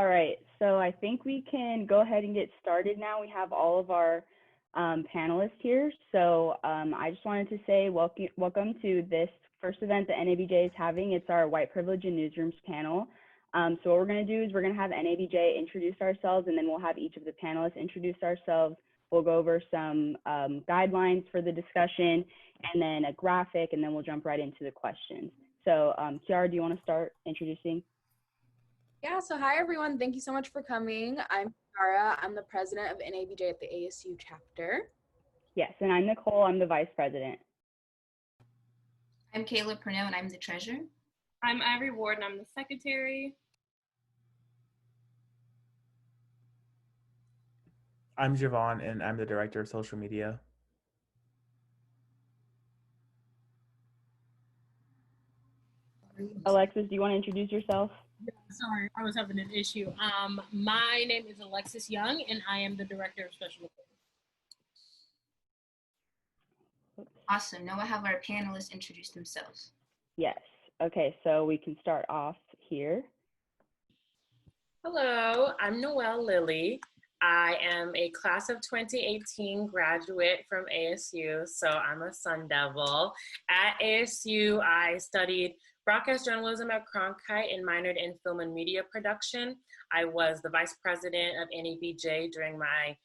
All right, so I think we can go ahead and get started now. We have all of our panelists here. So I just wanted to say welcome to this first event that NABJ is having. It's our White Privilege in Newsrooms panel. So what we're going to do is we're going to have NABJ introduce ourselves, and then we'll have each of the panelists introduce ourselves. We'll go over some guidelines for the discussion, and then a graphic, and then we'll jump right into the questions. So Kiara, do you want to start introducing? Yeah, so hi everyone. Thank you so much for coming. I'm Kiara. I'm the president of NABJ at the ASU chapter. Yes, and I'm Nicole. I'm the vice president. I'm Kayla Purnell, and I'm the treasurer. I'm Ivory Ward, and I'm the secretary. I'm Javon, and I'm the director of social media. Alexis, do you want to introduce yourself? Yeah, sorry, I was having an issue. My name is Alexis Young, and I am the director of special affairs. Awesome. Now we'll have our panelists introduce themselves. Yes. Okay, so we can start off here. Hello, I'm Noelle Lilly. I am a class of 2018 graduate from ASU, so I'm a Sun Devil. At ASU, I studied broadcast journalism at Cronkite and minored in film and media production. I was the vice president of NABJ during my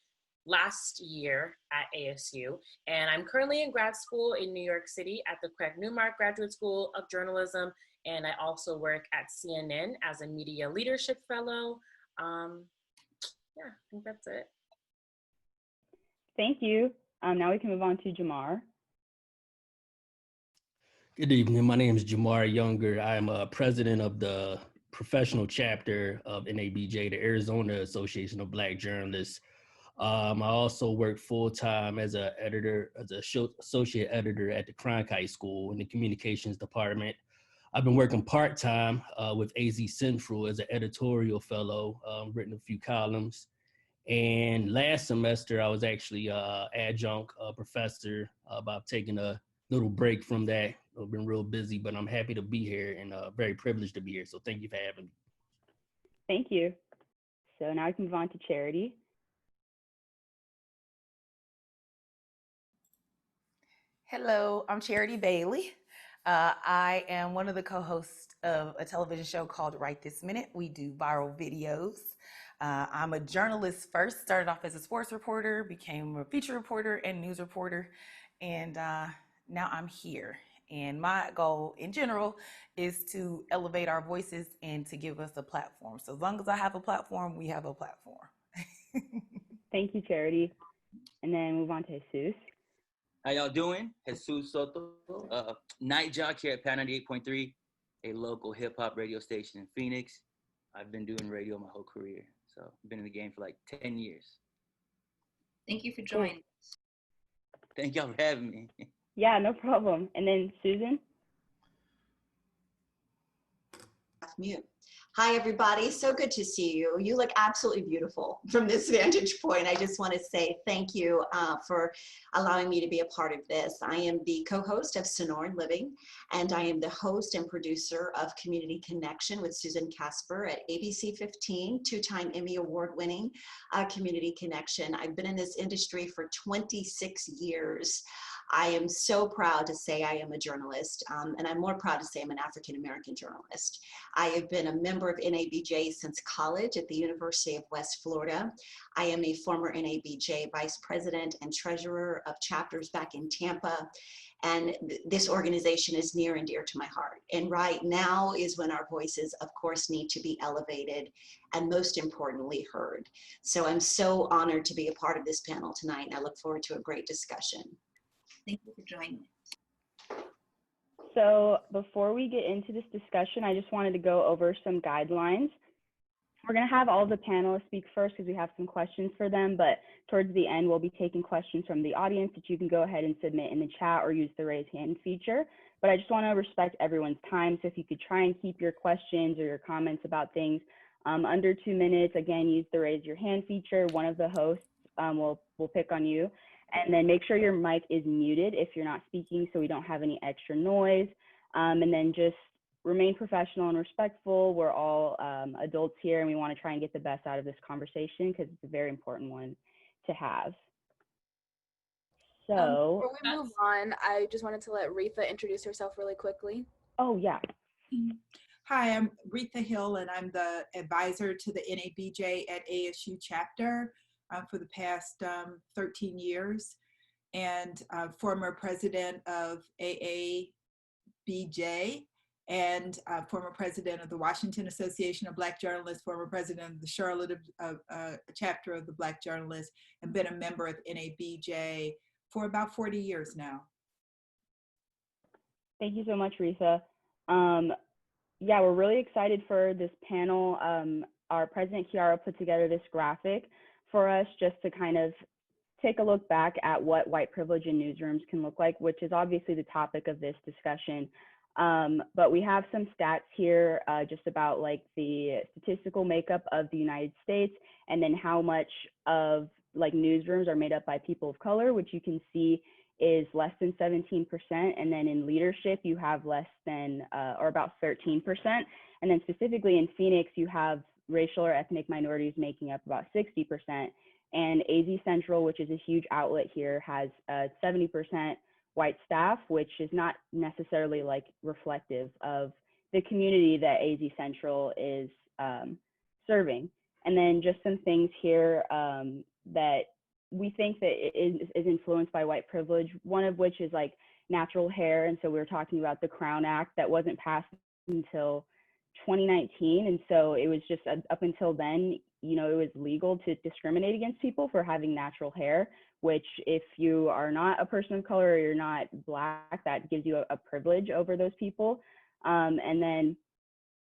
last year at ASU, and I'm currently in grad school in New York City at the Craig Newmark Graduate School of Journalism, and I also work at CNN as a media leadership fellow. Yeah, I think that's it. Thank you. Now we can move on to Jamar. Good evening. My name is Jamar Younger. I am a president of the professional chapter of NABJ, the Arizona Association of Black Journalists. I also work full-time as an editor, as an associate editor at the Cronkite School in the communications department. I've been working part-time with AZ Central as an editorial fellow, written a few columns. And last semester, I was actually adjunct professor, about taking a little break from that. I've been real busy, but I'm happy to be here and very privileged to be here. So thank you for having me. Thank you. So now we can move on to Charity. Hello, I'm Charity Bailey. I am one of the co-hosts of a television show called Right This Minute. We do viral videos. I'm a journalist first, started off as a sports reporter, became a feature reporter and news reporter, and now I'm here. And my goal in general is to elevate our voices and to give us a platform. So as long as I have a platform, we have a platform. Thank you, Charity. And then move on to Jesus. How y'all doing? Jesus Soto, night jock here at Pan 98.3, a local hip hop radio station in Phoenix. I've been doing radio my whole career, so I've been in the game for like 10 years. Thank you for joining us. Thank y'all for having me. Yeah, no problem. And then Susan. Mute. Hi, everybody. So good to see you. You look absolutely beautiful from this vantage point. I just want to say thank you for allowing me to be a part of this. I am the co-host of Sonoran Living, and I am the host and producer of Community Connection with Susan Casper at ABC 15, two-time Emmy Award-winning Community Connection. I've been in this industry for 26 years. I am so proud to say I am a journalist, and I'm more proud to say I'm an African-American journalist. I have been a member of NABJ since college at the University of West Florida. I am a former NABJ vice president and treasurer of chapters back in Tampa, and this organization is near and dear to my heart. And right now is when our voices, of course, need to be elevated and most importantly, heard. So I'm so honored to be a part of this panel tonight, and I look forward to a great discussion. Thank you for joining us. So before we get into this discussion, I just wanted to go over some guidelines. We're going to have all the panelists speak first because we have some questions for them, but towards the end, we'll be taking questions from the audience that you can go ahead and submit in the chat or use the raise hand feature. But I just want to respect everyone's time. So if you could try and keep your questions or your comments about things under 2 minutes, again, use the raise your hand feature. One of the hosts will pick on you. And then make sure your mic is muted if you're not speaking so we don't have any extra noise. And then just remain professional and respectful. We're all adults here, and we want to try and get the best out of this conversation because it's a very important one to have. So before we move on, I just wanted to let Retha introduce herself really quickly. Oh, yeah. Hi, I'm Retha Hill, and I'm the advisor to the NABJ at ASU chapter for the past 13 years, and former president of AABJ, and former president of the Washington Association of Black Journalists, former president of the Charlotte chapter of the Black Journalists, and been a member of NABJ for about 40 years now. Thank you so much, Retha. Yeah, we're really excited for this panel. Our president, Kiara, put together this graphic for us just to kind of take a look back at what white privilege in newsrooms can look like, which is obviously the topic of this discussion. But we have some stats here just about like the statistical makeup of the United States, and then how much of like newsrooms are made up by people of color, which you can see is less than 17%. And then in leadership, you have less than, or about 13%. And then specifically in Phoenix, you have racial or ethnic minorities making up about 60%. And AZ Central, which is a huge outlet here, has 70% white staff, which is not necessarily like reflective of the community that AZ Central is serving. And then just some things here that we think that is influenced by white privilege, one of which is like natural hair. And so we were talking about the Crown Act that wasn't passed until 2019. And so it was just up until then, you know, it was legal to discriminate against people for having natural hair, which if you are not a person of color or you're not Black, that gives you a privilege over those people. And then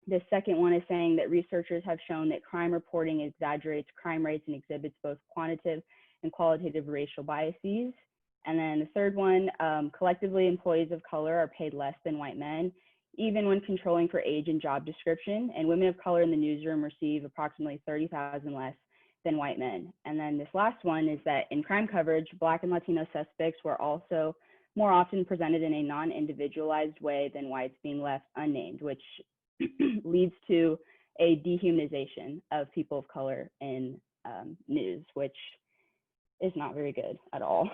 the second one is saying that researchers have shown that crime reporting exaggerates crime rates and exhibits both quantitative and qualitative racial biases. And then the third one, collectively employees of color are paid less than white men, even when controlling for age and job description. And women of color in the newsroom receive approximately $30,000 less than white men. And then this last one is that in crime coverage, Black and Latino suspects were also more often presented in a non-individualized way than whites, being left unnamed, which leads to a dehumanization of people of color in news, which is not very good at all.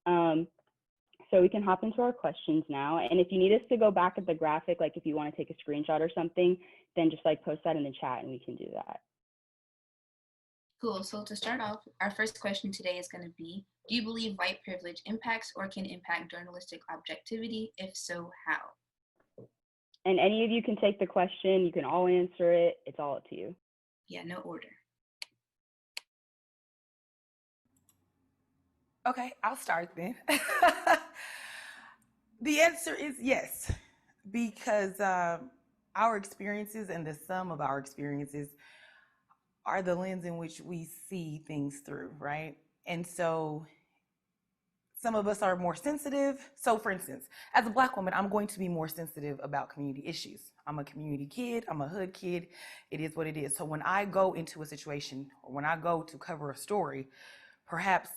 So we can hop into our questions now. And if you need us to go back at the graphic, like if you want to take a screenshot or something, then just like post that in the chat and we can do that. Cool. So to start off, our first question today is going to be, do you believe white privilege impacts or can impact journalistic objectivity? If so, how? And any of you can take the question. You can all answer it. It's all up to you. Yeah, no order. Okay, I'll start then. The answer is yes, because our experiences and the sum of our experiences are the lens in which we see things through, right? And so some of us are more sensitive. So for instance, as a Black woman, I'm going to be more sensitive about community issues. I'm a community kid, I'm a hood kid. It is what it is. So when I go into a situation or when I go to cover a story, perhaps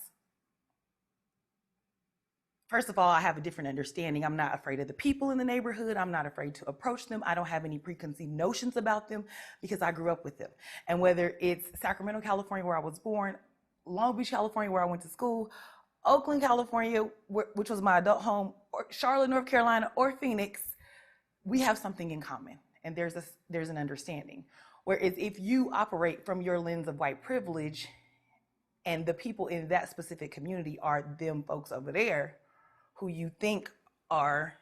first of all, I have a different understanding. I'm not afraid of the people in the neighborhood. I'm not afraid to approach them. I don't have any preconceived notions about them because I grew up with them. And whether it's Sacramento, California, where I was born, Long Beach, California, where I went to school, Oakland, California, which was my adult home, or Charlotte, North Carolina, or Phoenix, we have something in common. And there's an understanding. Whereas if you operate from your lens of white privilege and the people in that specific community are them folks over there, who you think are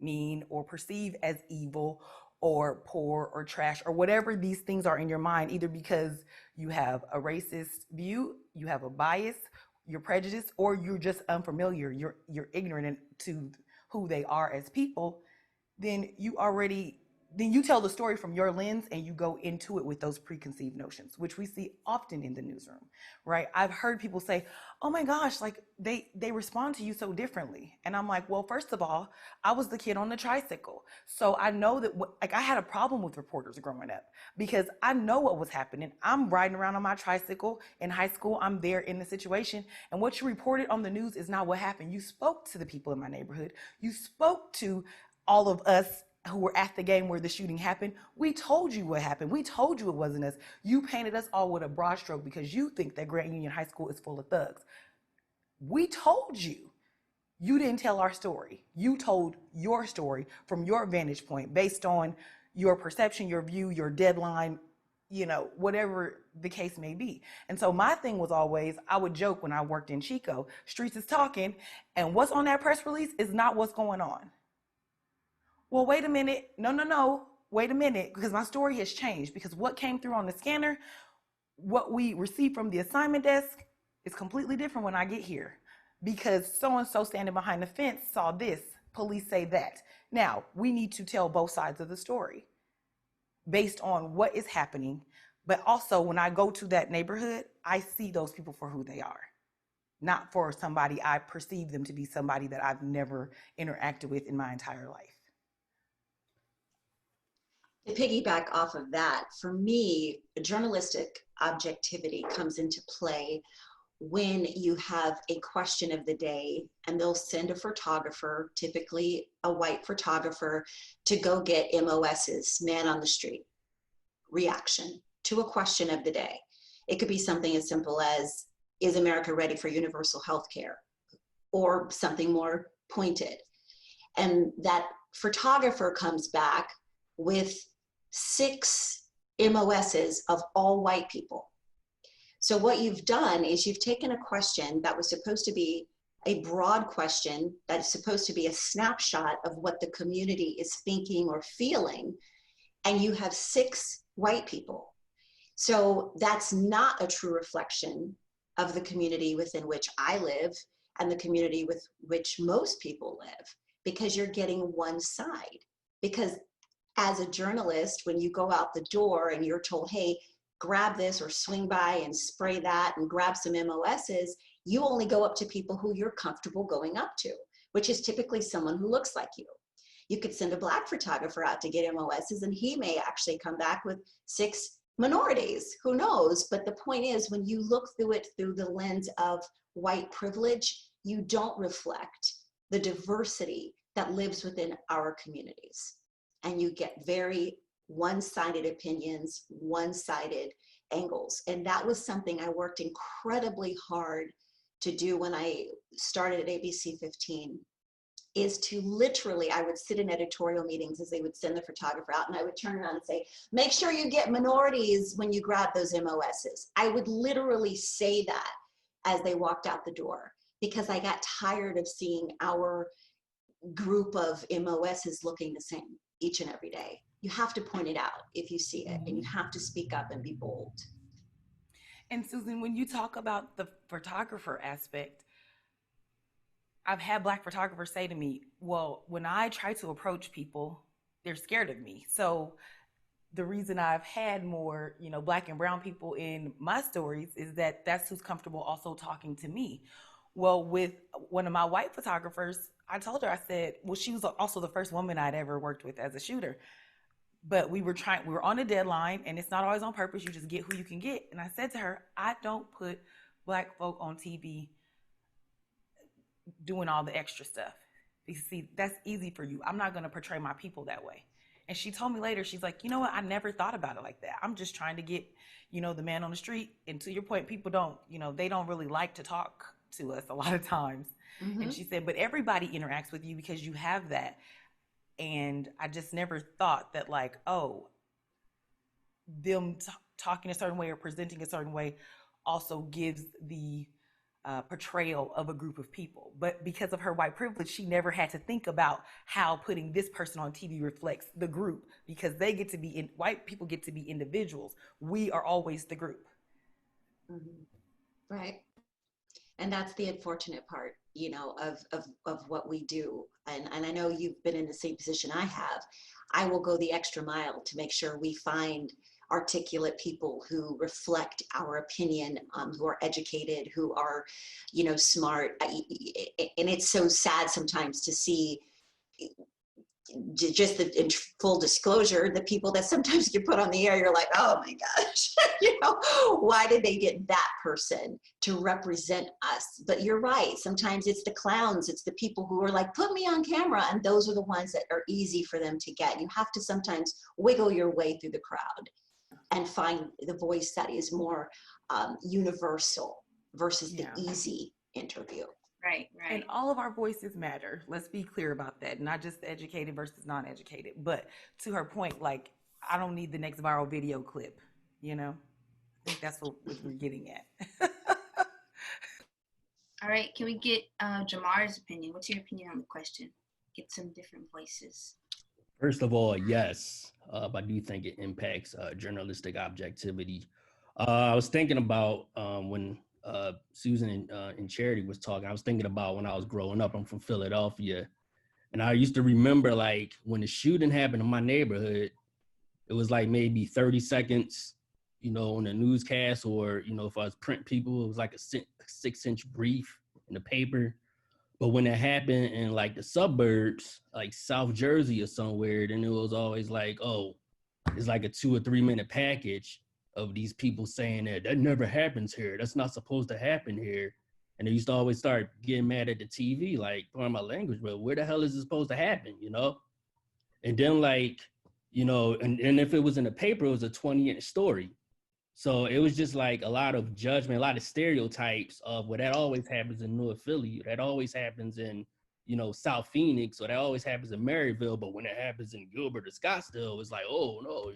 mean or perceive as evil or poor or trash or whatever these things are in your mind, either because you have a racist view, you have a bias, you're prejudiced, or you're just unfamiliar, you're ignorant to who they are as people, then you tell the story from your lens and you go into it with those preconceived notions, which we see often in the newsroom, right? I've heard people say, oh my gosh, like they respond to you so differently. And I'm like, well, first of all, I was the kid on the tricycle. So I know that I had a problem with reporters growing up because I know what was happening. I'm riding around on my tricycle in high school. I'm there in the situation. And what you reported on the news is not what happened. You spoke to the people in my neighborhood. You spoke to all of us who were at the game where the shooting happened, we told you what happened. We told you it wasn't us. You painted us all with a broad stroke because you think that Grant Union High School is full of thugs. We told you. You didn't tell our story. You told your story from your vantage point based on your perception, your view, your deadline, whatever the case may be. And so my thing was always, I would joke when I worked in Chico, streets is talking, and what's on that press release is not what's going on. Well, wait a minute. No. Wait a minute, because my story has changed. Because what came through on the scanner, what we received from the assignment desk is completely different when I get here. Because so-and-so standing behind the fence saw this, police say that. Now, we need to tell both sides of the story based on what is happening. But also, when I go to that neighborhood, I see those people for who they are. Not for somebody I perceive them to be somebody that I've never interacted with in my entire life. To piggyback off of that, for me, journalistic objectivity comes into play when you have a question of the day and they'll send a photographer, typically a white photographer, to go get MOS's, man on the street, reaction to a question of the day. It could be something as simple as, is America ready for universal health care? Or something more pointed. And that photographer comes back with 6 MOSs of all white people. So what you've done is you've taken a question that was supposed to be a broad question, that is supposed to be a snapshot of what the community is thinking or feeling, and you have 6 white people. So that's not a true reflection of the community within which I live and the community with which most people live, because you're getting one side. Because as a journalist, when you go out the door and you're told, hey, grab this or swing by and spray that and grab some MOSs, you only go up to people who you're comfortable going up to, which is typically someone who looks like you. You could send a black photographer out to get MOSs and he may actually come back with 6 minorities, who knows? But the point is, when you look through it through the lens of white privilege, you don't reflect the diversity that lives within our communities. And you get very one-sided opinions, one-sided angles. And that was something I worked incredibly hard to do when I started at ABC 15, is to literally, I would sit in editorial meetings as they would send the photographer out and I would turn around and say, make sure you get minorities when you grab those MOSs. I would literally say that as they walked out the door, because I got tired of seeing our group of MOSs looking the same each and every day. You have to point it out if you see it, and you have to speak up and be bold. And Susan, when you talk about the photographer aspect, I've had black photographers say to me, well, when I try to approach people, they're scared of me. So the reason I've had more, black and brown people in my stories is that that's who's comfortable also talking to me. Well, with one of my white photographers, I told her, I said, well, she was also the first woman I'd ever worked with as a shooter. But we were on a deadline, and it's not always on purpose. You just get who you can get. And I said to her, I don't put black folk on TV doing all the extra stuff. You see, that's easy for you. I'm not going to portray my people that way. And she told me later, she's like, you know what? I never thought about it like that. I'm just trying to get, the man on the street. And to your point, people don't, they don't really like to talk to us a lot of times. Mm-hmm. And she said, but everybody interacts with you because you have that. And I just never thought that them talking a certain way or presenting a certain way also gives the portrayal of a group of people. But because of her white privilege, she never had to think about how putting this person on TV reflects the group, because they get to be white people get to be individuals. We are always the group. Mm-hmm. Right. And that's the unfortunate part, of what we do. And I know you've been in the same position I have. I will go the extra mile to make sure we find articulate people who reflect our opinion, who are educated, who are, smart. And it's so sad sometimes to see just in full disclosure, the people that sometimes get put on the air, you're like, oh my gosh, why did they get that person to represent us? But you're right. Sometimes it's the clowns. It's the people who are like, put me on camera. And those are the ones that are easy for them to get. You have to sometimes wiggle your way through the crowd and find the voice that is more universal versus the easy interview. Right. And all of our voices matter. Let's be clear about that. Not just the educated versus non-educated. But to her point, like, I don't need the next viral video clip, I think that's what we're getting at. All right, can we get Jamar's opinion? What's your opinion on the question? Get some different voices. First of all, yes, I do think it impacts journalistic objectivity. I was thinking about when Susan and Charity was talking, I was thinking about when I was growing up. I'm from Philadelphia. And I used to remember, like, when the shooting happened in my neighborhood, it was like maybe 30 seconds, on the newscast, or, if I was print people, it was like a 6-inch brief in the paper. But when it happened in like the suburbs, like South Jersey or somewhere, then it was always like, oh, it's like a 2 or 3 minute package of these people saying that never happens here. That's not supposed to happen here. And they used to always start getting mad at the TV, like, pardon my language, but where the hell is it supposed to happen, And then like, and if it was in the paper, it was a 20-inch story. So it was just like a lot of judgment, a lot of stereotypes of, well, that always happens in North Philly, that always happens in, South Phoenix, or that always happens in Maryville. But when it happens in Gilbert or Scottsdale, it's like, oh no,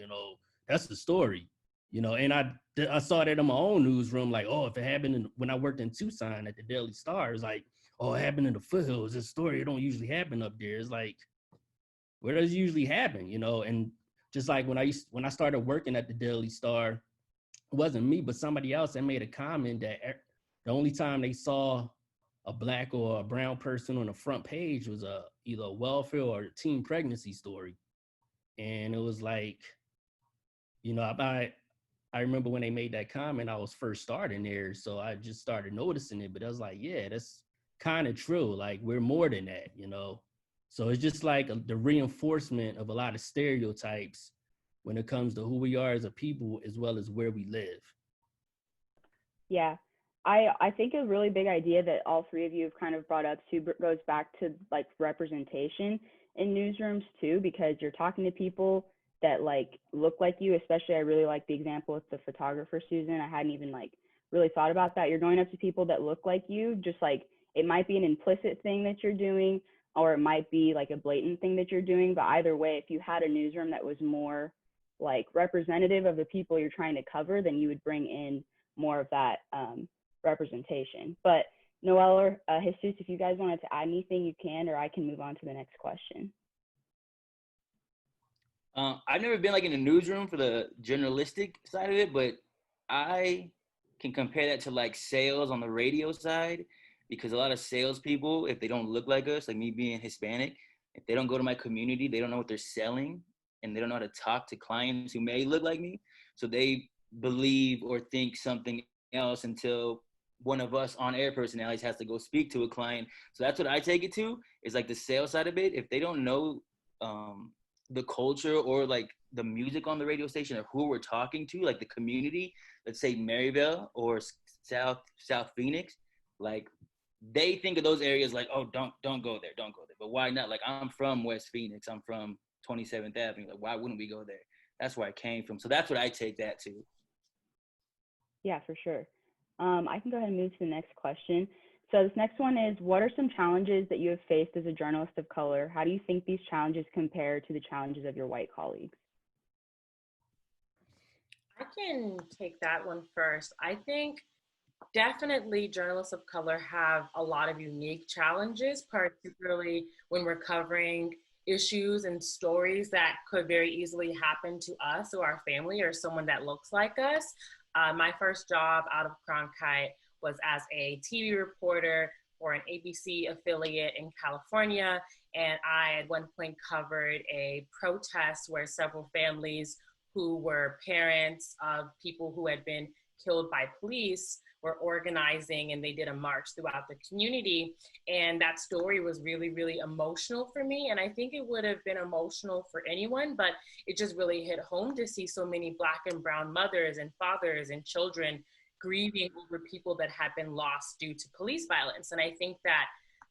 that's the story, And I saw that in my own newsroom, like, oh, if it happened when I worked in Tucson at the Daily Star, it's like, oh, it happened in the foothills. This story, it don't usually happen up there. It's like, where does it usually happen, And just like when I started working at the Daily Star, it wasn't me, but somebody else that made a comment that the only time they saw a Black or a brown person on the front page was either a welfare or a teen pregnancy story. And it was like, I remember when they made that comment, I was first starting there. So I just started noticing it, but I was like, yeah, that's kind of true. Like, we're more than that, So it's just like the reinforcement of a lot of stereotypes when it comes to who we are as a people, as well as where we live. Yeah, I think a really big idea that all three of you have kind of brought up too goes back to like representation in newsrooms too, because you're talking to people that like look like you. Especially, I really like the example with the photographer, Susan. I hadn't even like really thought about that. You're going up to people that look like you, just like it might be an implicit thing that you're doing, or it might be like a blatant thing that you're doing. But either way, if you had a newsroom that was more like representative of the people you're trying to cover, then you would bring in more of that representation. But Noel or Jesus, if you guys wanted to add anything, you can, or I can move on to the next question. I've never been like in a newsroom for the journalistic side of it, but I can compare that to like sales on the radio side, because a lot of salespeople, if they don't look like us, like me being Hispanic, if they don't go to my community, they don't know what they're selling, and they don't know how to talk to clients who may look like me. So they believe or think something else until one of us on-air personalities has to go speak to a client. So that's what I take it to, is like the sales side of it. If they don't know the culture or like the music on the radio station or who we're talking to, like the community, let's say Maryville or South Phoenix, like they think of those areas like, oh, don't go there. But why not? Like, I'm from West Phoenix. I'm from 27th Avenue. Like, why wouldn't we go there? That's where I came from. So that's what I take that to. Yeah, for sure. I can go ahead and move to the next question. So this next one is, what are some challenges that you have faced as a journalist of color? How do you think these challenges compare to the challenges of your white colleagues? I can take that one first. I think definitely journalists of color have a lot of unique challenges, particularly when we're covering issues and stories that could very easily happen to us or our family or someone that looks like us. My first job out of Cronkite was as a TV reporter for an ABC affiliate in California. And I at one point covered a protest where several families who were parents of people who had been killed by police were organizing, and they did a march throughout the community. And that story was really, really emotional for me. And I think it would have been emotional for anyone, but it just really hit home to see so many Black and brown mothers and fathers and children grieving over people that had been lost due to police violence. And I think that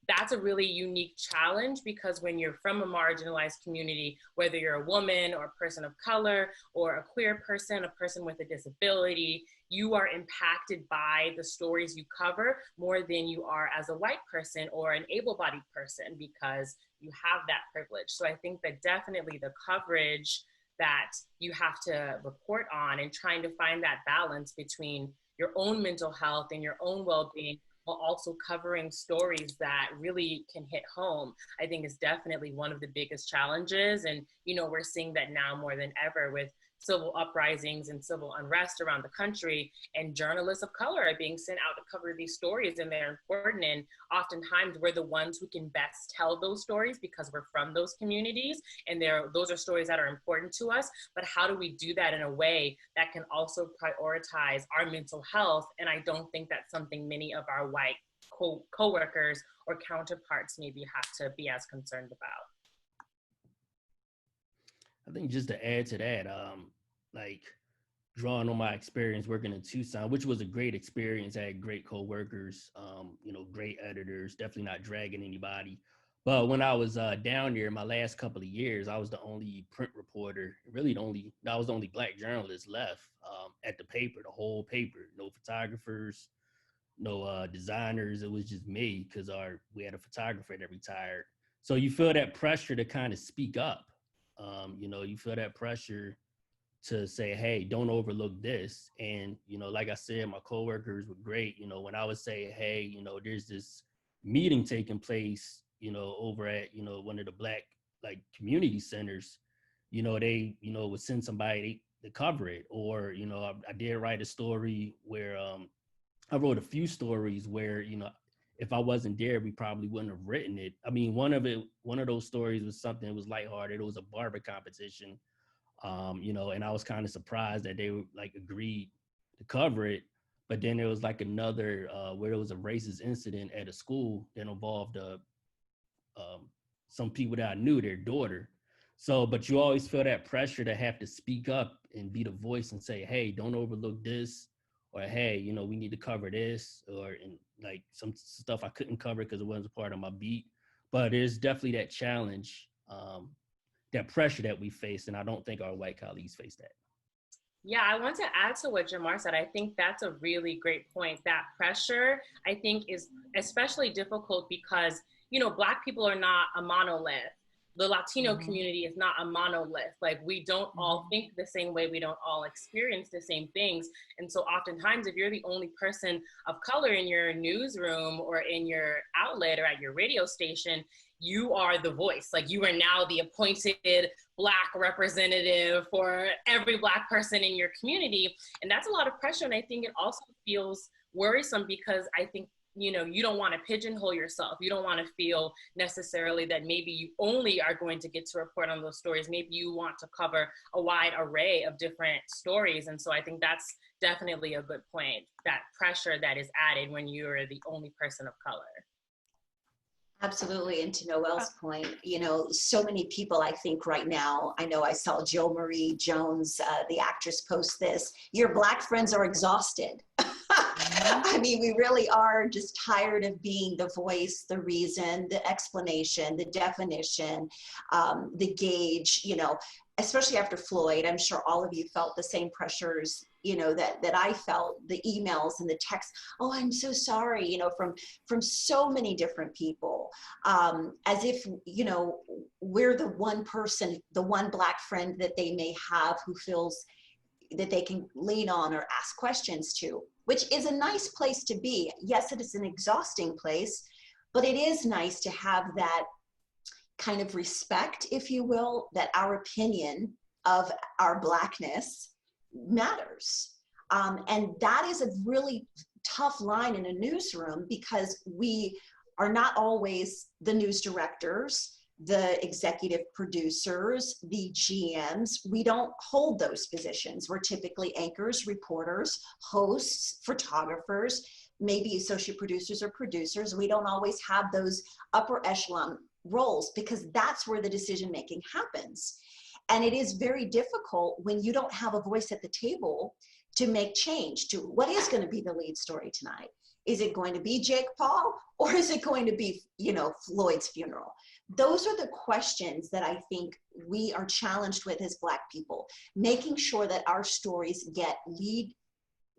that's a really unique challenge, because when you're from a marginalized community, whether you're a woman or a person of color or a queer person, a person with a disability, you are impacted by the stories you cover more than you are as a white person or an able-bodied person, because you have that privilege. So I think that definitely the coverage that you have to report on, and trying to find that balance between your own mental health and your own well-being, while also covering stories that really can hit home, I think is definitely one of the biggest challenges. And, you know, we're seeing that now more than ever with civil uprisings and civil unrest around the country, and journalists of color are being sent out to cover these stories, and they're important. And oftentimes we're the ones who can best tell those stories because we're from those communities, and those are stories that are important to us. But how do we do that in a way that can also prioritize our mental health? And I don't think that's something many of our white co-workers or counterparts maybe have to be as concerned about. I think just to add to that, like drawing on my experience working in Tucson, which was a great experience. I had great coworkers, you know, great editors, definitely not dragging anybody. But when I was down there my last couple of years, I was the only print reporter, really I was the only Black journalist left at the paper, the whole paper. No photographers, no designers. It was just me, because we had a photographer that retired. So you feel that pressure to kind of speak up. You know, you feel that pressure to say, hey, don't overlook this. And, you know, like I said, my coworkers were great. You know, when I would say, hey, you know, there's this meeting taking place, you know, over at, you know, one of the Black like community centers, you know, they, you know, would send somebody to cover it. Or, you know, I did write a story where I wrote a few stories where, you know, if I wasn't there, we probably wouldn't have written it. I mean, one of those stories was something that was lighthearted. It was a barber competition, you know, and I was kind of surprised that they like agreed to cover it. But then there was like another where there was a racist incident at a school that involved some people that I knew, their daughter. So, but you always feel that pressure to have to speak up and be the voice and say, hey, don't overlook this. Or, hey, you know, we need to cover this, or and like some stuff I couldn't cover because it wasn't a part of my beat. But there's definitely that challenge, that pressure that we face, and I don't think our white colleagues face that. Yeah, I want to add to what Jamar said. I think that's a really great point. That pressure, I think, is especially difficult because, you know, Black people are not a monolith. The Latino community is not a monolith. Like, we don't all think the same way. We don't all experience the same things. And so oftentimes, if you're the only person of color in your newsroom or in your outlet or at your radio station, you are the voice. Like, you are now the appointed Black representative for every Black person in your community. And that's a lot of pressure. And I think it also feels worrisome because I think, you know, you don't want to pigeonhole yourself. You don't want to feel necessarily that maybe you only are going to get to report on those stories. Maybe you want to cover a wide array of different stories. And so I think that's definitely a good point, that pressure that is added when you're the only person of color. Absolutely. And to Noelle's point, you know, so many people, I think right now, I know I saw Jo Marie Jones, the actress, post this, your Black friends are exhausted. I mean, we really are just tired of being the voice, the reason, the explanation, the definition, the gauge, you know, especially after Floyd. I'm sure all of you felt the same pressures, you know, that I felt, the emails and the texts. Oh, I'm so sorry, you know, from so many different people, as if, you know, we're the one person, the one Black friend that they may have who feels that they can lean on or ask questions to, which is a nice place to be. Yes, it is an exhausting place, but it is nice to have that kind of respect, if you will, that our opinion of our Blackness matters. And that is a really tough line in a newsroom because we are not always the news directors. the executive producers, the GMs. We don't hold those positions. We're typically anchors, reporters, hosts, photographers, maybe associate producers or producers. We don't always have those upper echelon roles because that's where the decision making happens. And it is very difficult when you don't have a voice at the table to make change to what is going to be the lead story tonight. Is it going to be Jake Paul or is it going to be, Floyd's funeral? Those are the questions that I think we are challenged with as Black people, making sure that our stories get lead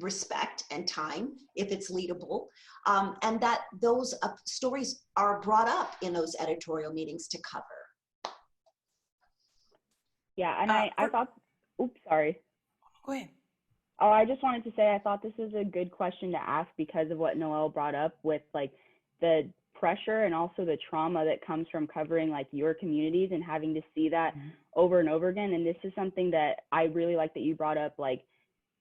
respect and time if it's leadable, and that those stories are brought up in those editorial meetings to cover. Yeah, and I thought, oops, sorry. Go ahead. Oh, I just wanted to say I thought this was a good question to ask because of what Noelle brought up with like the pressure and also the trauma that comes from covering like your communities and having to see that over and over again. And this is something that I really like that you brought up, like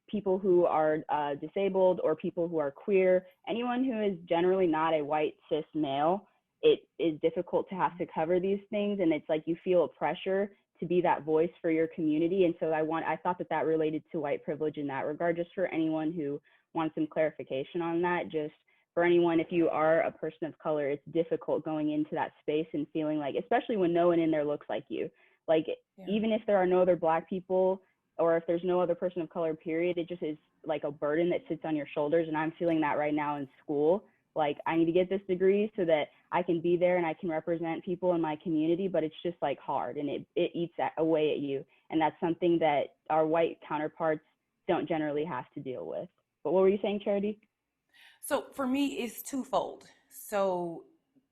people who are disabled or people who are queer, anyone who is generally not a white cis male. It is difficult to have to cover these things, and it's like you feel a pressure to be that voice for your community. And so I thought that related to white privilege in that regard, just for anyone who wants some clarification on that. Just for anyone, if you are a person of color, it's difficult going into that space and feeling like, especially when no one in there looks like you. Like, even if there are no other Black people or if there's no other person of color, period, it just is like a burden that sits on your shoulders. And I'm feeling that right now in school. Like, I need to get this degree so that I can be there and I can represent people in my community, but it's just like hard and it eats away at you. And that's something that our white counterparts don't generally have to deal with. But what were you saying, Charity? So for me, it's twofold. So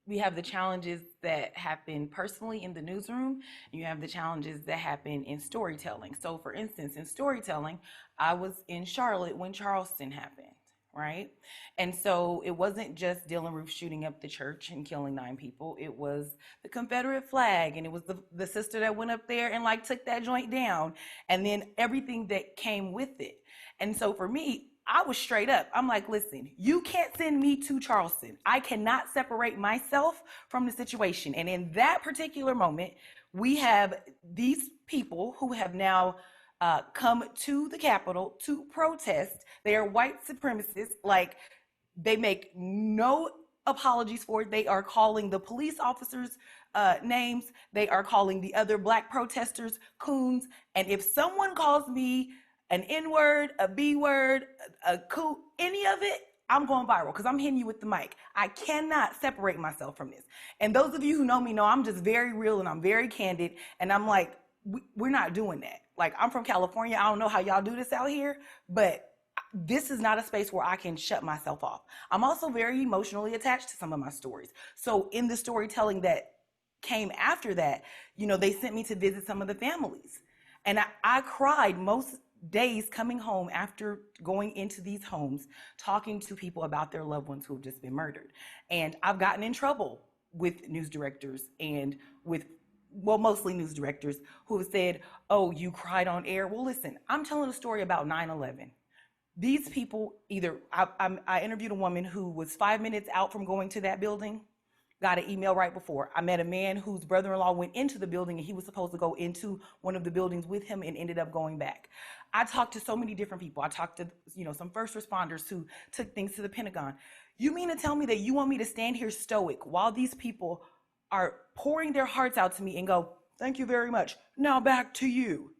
we have the challenges that happen personally in the newsroom, and you have the challenges that happen in storytelling. So for instance, in storytelling, I was in Charlotte when Charleston happened. Right? And so it wasn't just Dylan Roof shooting up the church and killing 9 people. It was the Confederate flag, and it was the sister that went up there and like took that joint down, and then everything that came with it. And so for me, I was straight up. I'm like, listen, you can't send me to Charleston. I cannot separate myself from the situation. And in that particular moment, we have these people who have now come to the Capitol to protest. They are white supremacists. Like, they make no apologies for it. They are calling the police officers names. They are calling the other Black protesters coons. And if someone calls me an N-word, a B-word, a coon, any of it, I'm going viral because I'm hitting you with the mic. I cannot separate myself from this. And those of you who know me know I'm just very real and I'm very candid. And I'm like, we're not doing that. Like, I'm from California. I don't know how y'all do this out here, but this is not a space where I can shut myself off. I'm also very emotionally attached to some of my stories. So in the storytelling that came after that, they sent me to visit some of the families. And I cried most days coming home after going into these homes, talking to people about their loved ones who have just been murdered. And I've gotten in trouble with news directors and with mostly news directors who have said, oh, you cried on air. Well, listen, I'm telling a story about 9/11. These people I interviewed a woman who was 5 minutes out from going to that building, got an email right before. I met a man whose brother-in-law went into the building and he was supposed to go into one of the buildings with him and ended up going back. I talked to so many different people. I talked to, some first responders who took things to the Pentagon. You mean to tell me that you want me to stand here stoic while these people are pouring their hearts out to me and go, thank you very much, now back to you?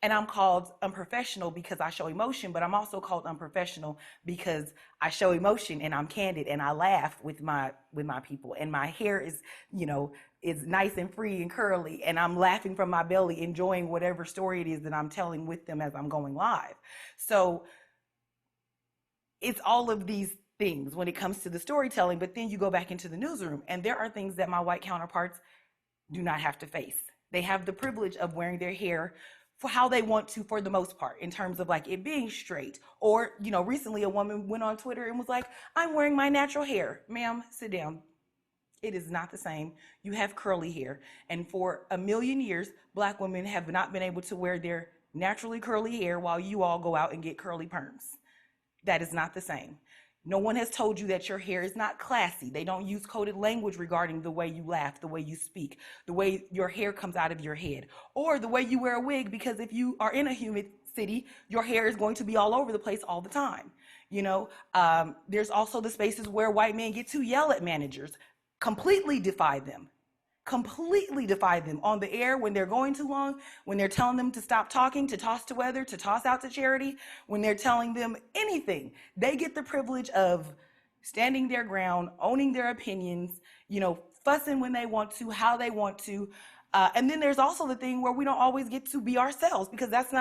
And I'm called unprofessional because I show emotion, but I'm also called unprofessional because I show emotion and I'm candid and I laugh with my people, and my hair is, is nice and free and curly, and I'm laughing from my belly, enjoying whatever story it is that I'm telling with them as I'm going live. So it's all of these things when it comes to the storytelling, but then you go back into the newsroom and there are things that my white counterparts do not have to face. They have the privilege of wearing their hair for how they want to, for the most part, in terms of like it being straight. Or, recently a woman went on Twitter and was like, I'm wearing my natural hair. Ma'am, sit down. It is not the same. You have curly hair. And for a million years, Black women have not been able to wear their naturally curly hair while you all go out and get curly perms. That is not the same. No one has told you that your hair is not classy. They don't use coded language regarding the way you laugh, the way you speak, the way your hair comes out of your head, or the way you wear a wig, because if you are in a humid city, your hair is going to be all over the place all the time. There's also the spaces where white men get to yell at managers, completely defy them on the air when they're going too long, when they're telling them to stop talking, to toss to weather, to toss out to charity, when they're telling them anything. They get the privilege of standing their ground, owning their opinions, fussing when they want to, how they want to. And then there's also the thing where we don't always get to be ourselves, because that's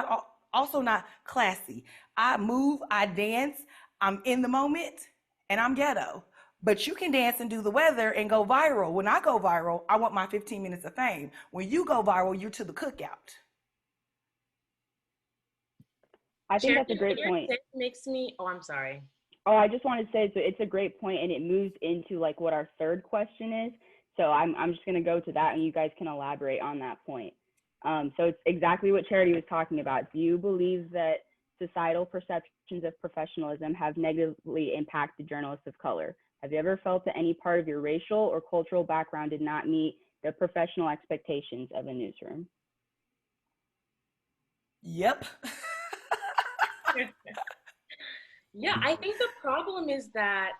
also not classy. I move, I dance, I'm in the moment, and I'm ghetto. But you can dance and do the weather and go viral. When I go viral, I want my 15 minutes of fame. When you go viral, you're to the cookout. I think that's a great point. Makes me, I'm sorry. Oh, I just wanted to say, so it's a great point, and it moves into like what our third question is. So I'm just going to go to that, and you guys can elaborate on that point. So it's exactly what Charity was talking about. Do you believe that societal perceptions of professionalism have negatively impacted journalists of color? Have you ever felt that any part of your racial or cultural background did not meet the professional expectations of a newsroom? Yep. Yeah, I think the problem is that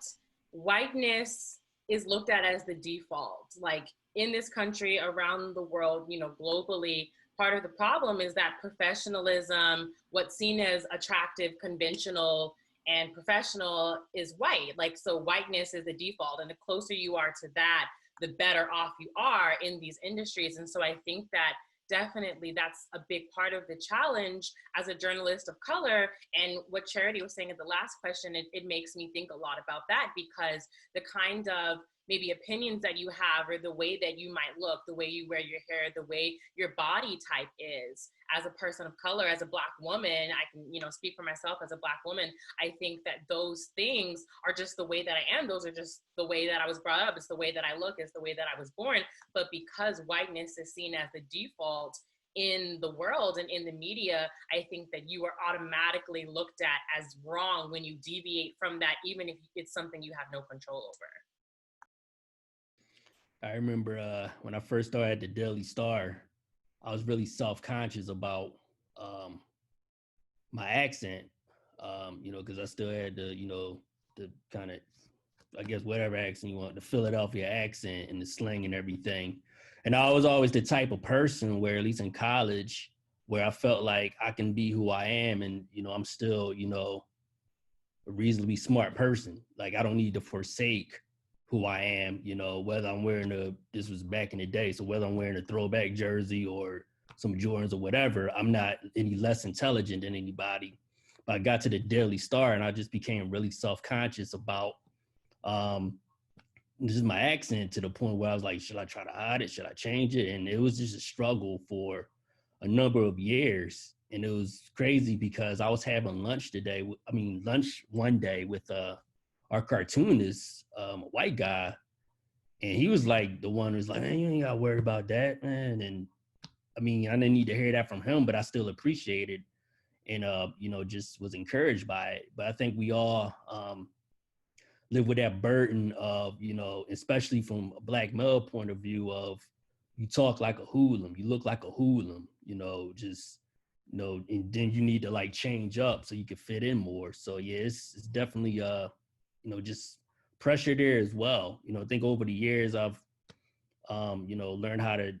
whiteness is looked at as the default. Like in this country, around the world, globally, part of the problem is that professionalism, what's seen as attractive, conventional, and professional is white. Like, so whiteness is the default, and the closer you are to that, the better off you are in these industries. And so I think that definitely that's a big part of the challenge as a journalist of color. And what Charity was saying at the last question, it makes me think a lot about that, because the kind of maybe opinions that you have, or the way that you might look, the way you wear your hair, the way your body type is as a person of color, as a Black woman, I can, speak for myself as a Black woman. I think that those things are just the way that I am. Those are just the way that I was brought up. It's the way that I look. It's the way that I was born. But because whiteness is seen as the default in the world and in the media, I think that you are automatically looked at as wrong when you deviate from that, even if it's something you have no control over. I remember when I first started at the Daily Star, I was really self-conscious about my accent, because I still had the kind of, I guess, whatever accent you want, the Philadelphia accent and the slang and everything. And I was always the type of person where, at least in college, where I felt like I can be who I am, and, I'm still, a reasonably smart person. Like, I don't need to forsake who I am, whether I'm wearing this was back in the day, so whether I'm wearing a throwback jersey or some Jordans or whatever, I'm not any less intelligent than anybody. But I got to the Daily Star and I just became really self-conscious about this is my accent, to the point where I was like, should I try to hide it? Should I change it? And it was just a struggle for a number of years. And it was crazy because I was having lunch one day with our cartoonist, a white guy, and he was like the one who's like, man, you ain't gotta worry about that, man. And I didn't need to hear that from him, but I still appreciated and just was encouraged by it. But I think we all live with that burden of, especially from a Black male point of view, of you talk like a hoodlum, you look like a hoodlum, and then you need to like change up so you can fit in more. So yeah, it's definitely just pressure there as well. I think over the years I've, learned how to,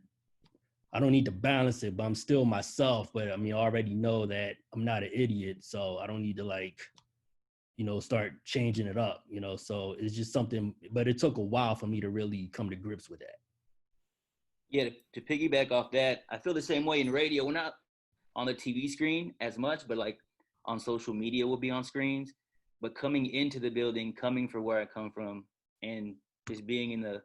I don't need to balance it, but I'm still myself. But I already know that I'm not an idiot, so I don't need to start changing it up, so it's just something, but it took a while for me to really come to grips with that. Yeah, to piggyback off that, I feel the same way in radio. We're not on the TV screen as much, but like on social media, we'll be on screens. But coming into the building, coming from where I come from, and just being in the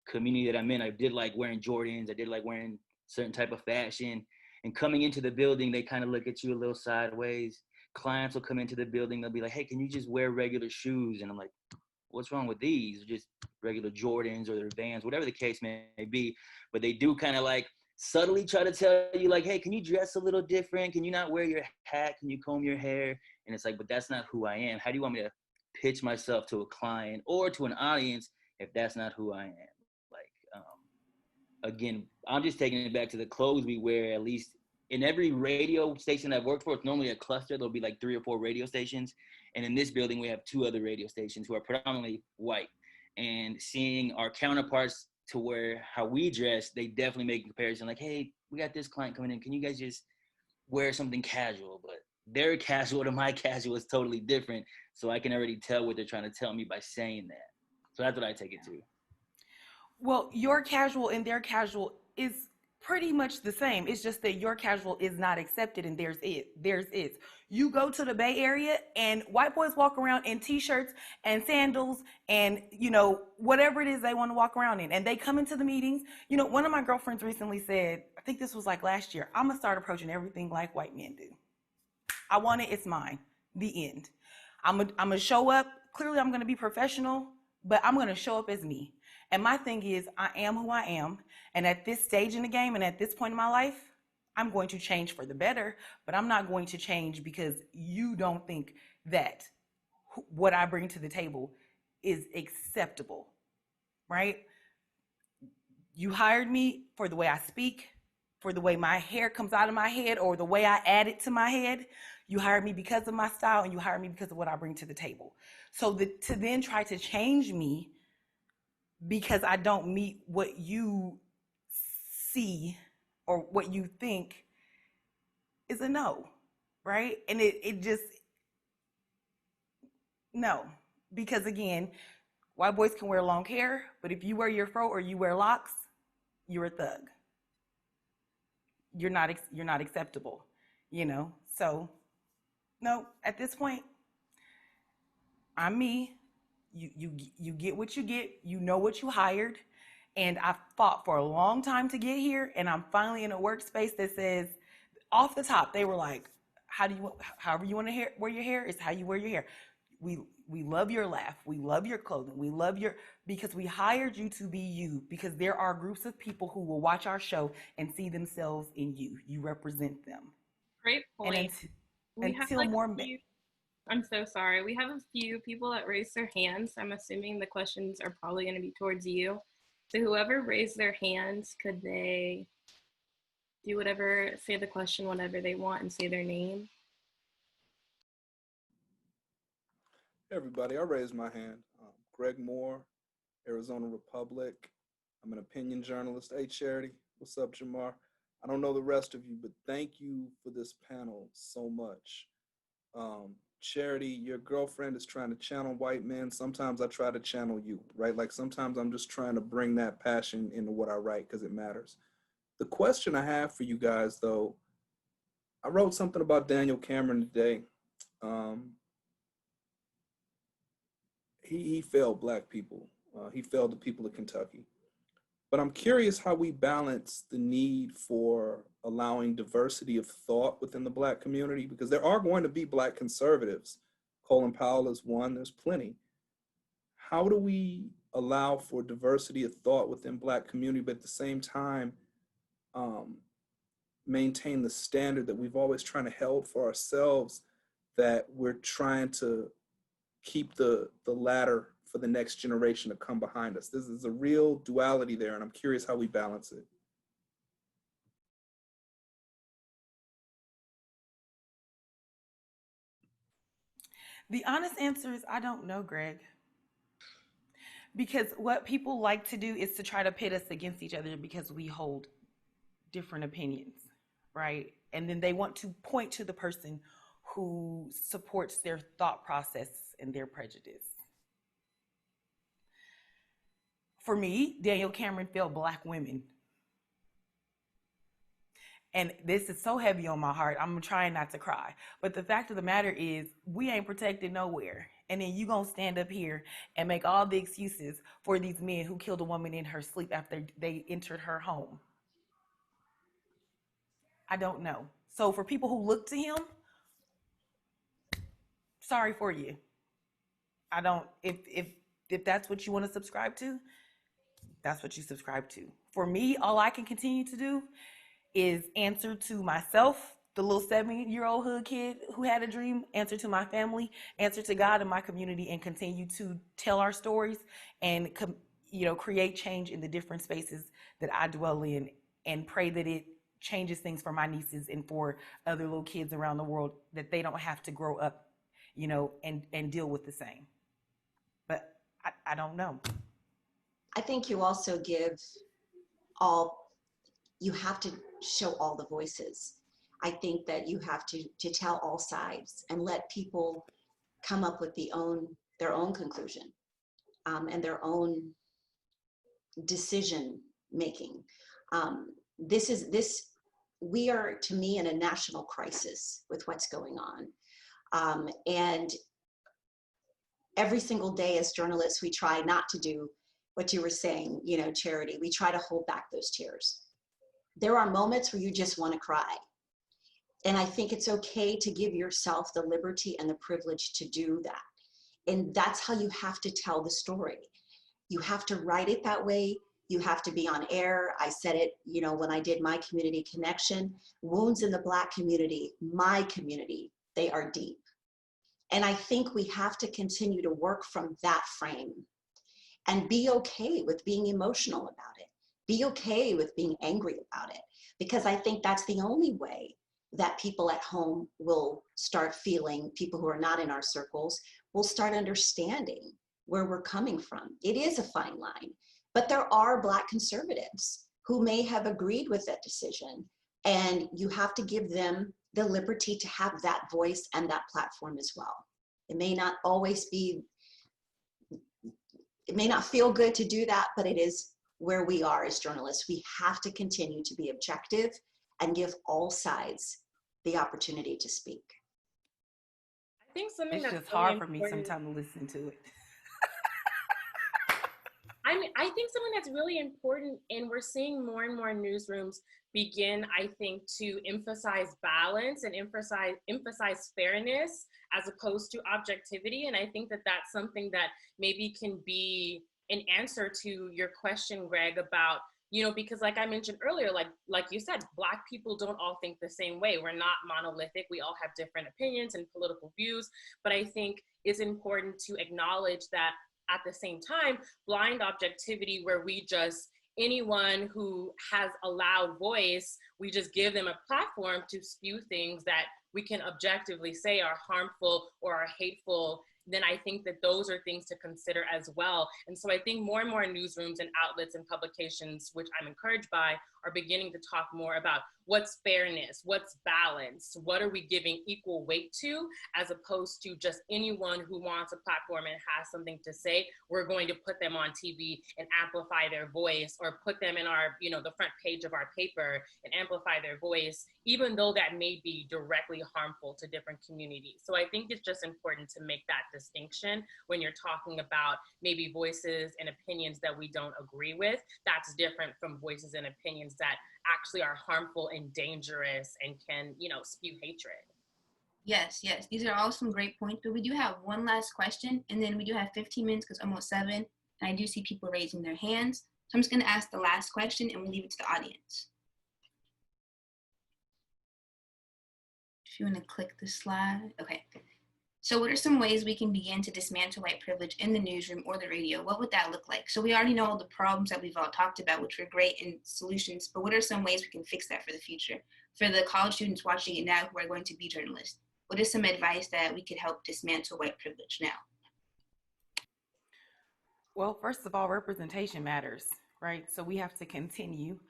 community that I'm in, I did like wearing Jordans. I did like wearing certain type of fashion. And coming into the building, they kind of look at you a little sideways. Clients will come into the building. They'll be like, hey, can you just wear regular shoes? And I'm like, what's wrong with these? Just regular Jordans or their Vans, whatever the case may be. But they do kind of like subtly try to tell you like, hey, can you dress a little different? Can you not wear your hat? Can you comb your hair? And it's like, but that's not who I am. How do you want me to pitch myself to a client or to an audience if that's not who I am. Like, again, I'm just taking it back to the clothes we wear. At least in every radio station I've worked for, it's normally a cluster. There'll be like 3 or 4 radio stations. And in this building, we have 2 other radio stations who are predominantly white. And seeing our counterparts to where how we dress, they definitely make a comparison. Like, hey, we got this client coming in. Can you guys just wear something casual? But their casual to my casual is totally different. So I can already tell what they're trying to tell me by saying that. So that's what I take it to. Well, your casual and their casual is pretty much the same. It's just that your casual is not accepted and theirs is. You go to the Bay Area and white boys walk around in t-shirts and sandals and, you know, whatever it is they want to walk around in. And they come into the meetings. You know, one of my girlfriends recently said, I think this was like last year, I'm going to start approaching everything like white men do. I want it, it's mine. The end. I'm going to show up. Clearly, I'm going to be professional, but I'm going to show up as me. And my thing is, I am who I am. And at this stage in the game and at this point in my life, I'm going to change for the better, but I'm not going to change because you don't think that what I bring to the table is acceptable, right? You hired me for the way I speak, for the way my hair comes out of my head or the way I add it to my head. You hired me because of my style and you hired me because of what I bring to the table. So to then try to change me because I don't meet what you see or what you think is a no, right? And it just, no. Because again, white boys can wear long hair, but if you wear your fro or you wear locks, you're a thug. You're not acceptable, you know? So, no, at this point, I'm me. You get what you get. You know what you hired. And I fought for a long time to get here. And I'm finally in a workspace that says, off the top, they were like, however you want to wear your hair is how you wear your hair. We love your laugh. We love your clothing. We love because we hired you to be you, because there are groups of people who will watch our show and see themselves in you. You represent them. Great point. And until more I'm so sorry. We have a few people that raised their hands. I'm assuming the questions are probably going to be towards you. So whoever raised their hands, could they do whatever, say the question whatever they want and say their name? Hey everybody, I raised my hand. Greg Moore, Arizona Republic. I'm an opinion journalist. Hey Charity, what's up, Jamar? I don't know the rest of you, but thank you for this panel so much. Charity, your girlfriend is trying to channel white men. Sometimes I try to channel you, right? Like sometimes I'm just trying to bring that passion into what I write because it matters. The question I have for you guys, though, I wrote something about Daniel Cameron today. He failed Black people. He failed the people of Kentucky. But I'm curious how we balance the need for allowing diversity of thought within the Black community, because there are going to be Black conservatives. Colin Powell is one, there's plenty. How do we allow for diversity of thought within Black community, but at the same time, maintain the standard that we've always trying to held for ourselves, that we're trying to keep the ladder for the next generation to come behind us? This is a real duality there, and I'm curious how we balance it. The honest answer is I don't know, Greg. Because what people like to do is to try to pit us against each other because we hold different opinions, right? And then they want to point to the person who supports their thought process and their prejudice. For me, Daniel Cameron failed Black women. And this is so heavy on my heart, I'm trying not to cry. But the fact of the matter is, we ain't protected nowhere. And then you gonna stand up here and make all the excuses for these men who killed a woman in her sleep after they entered her home. I don't know. So for people who look to him, sorry for you. I don't, if that's what you want to subscribe to, that's what you subscribe to. For me, all I can continue to do is answer to myself the little 7-year-old hood kid who had a dream, answer to my family, answer to God and my community, and continue to tell our stories and create change in the different spaces that I dwell in, and pray that it changes things for my nieces and for other little kids around the world, that they don't have to grow up, and deal with the same. But I don't know. I think you also you have to show all the voices. I think that you have to tell all sides and let people come up with their own conclusion, and their own decision making. We are, to me, in a national crisis with what's going on. And every single day as journalists, we try not to do what you were saying, Charity. We try to hold back those tears. There are moments where you just want to cry. And I think it's okay to give yourself the liberty and the privilege to do that. And that's how you have to tell the story. You have to write it that way. You have to be on air. I said it, when I did my community connection, wounds in the Black community, my community, they are deep. And I think we have to continue to work from that frame and be okay with being emotional about it. Be okay with being angry about it, because I think that's the only way that people at home will start feeling, people who are not in our circles, will start understanding where we're coming from. It is a fine line, but there are Black conservatives who may have agreed with that decision, and you have to give them the liberty to have that voice and that platform as well. It may not always be, it may not feel good to do that, but it is where we are as journalists. We have to continue to be objective and give all sides the opportunity to speak. I think something It's that's just really hard for me important- sometimes to listen to it. I think something that's really important, and we're seeing more and more newsrooms begin, I think, to emphasize balance and emphasize fairness as opposed to objectivity. And I think that that's something that maybe can be an answer to your question, Greg, about, because like I mentioned earlier, like you said, Black people don't all think the same way. We're not monolithic. We all have different opinions and political views. But I think it's important to acknowledge that at the same time, blind objectivity, where we just, anyone who has a loud voice, we just give them a platform to spew things that we can objectively say are harmful or are hateful, then I think that those are things to consider as well. And so I think more and more newsrooms and outlets and publications, which I'm encouraged by, are beginning to talk more about what's fairness, what's balance, what are we giving equal weight to, as opposed to just anyone who wants a platform and has something to say, we're going to put them on TV and amplify their voice, or put them in our, the front page of our paper and amplify their voice, even though that may be directly harmful to different communities. So I think it's just important to make that distinction when you're talking about maybe voices and opinions that we don't agree with. That's different from voices and opinions that actually are harmful and dangerous and can, spew hatred. Yes. These are all some great points, but we do have one last question, and then we do have 15 minutes because almost 7, and I do see people raising their hands. So I'm just going to ask the last question, and we'll leave it to the audience. If you want to click the slide. Okay. So what are some ways we can begin to dismantle white privilege in the newsroom or the radio? What would that look like? So we already know all the problems that we've all talked about, which were great in solutions, but what are some ways we can fix that for the future? For the college students watching it now who are going to be journalists, what is some advice that we could help dismantle white privilege now? Well, first of all, representation matters, right? So we have to continue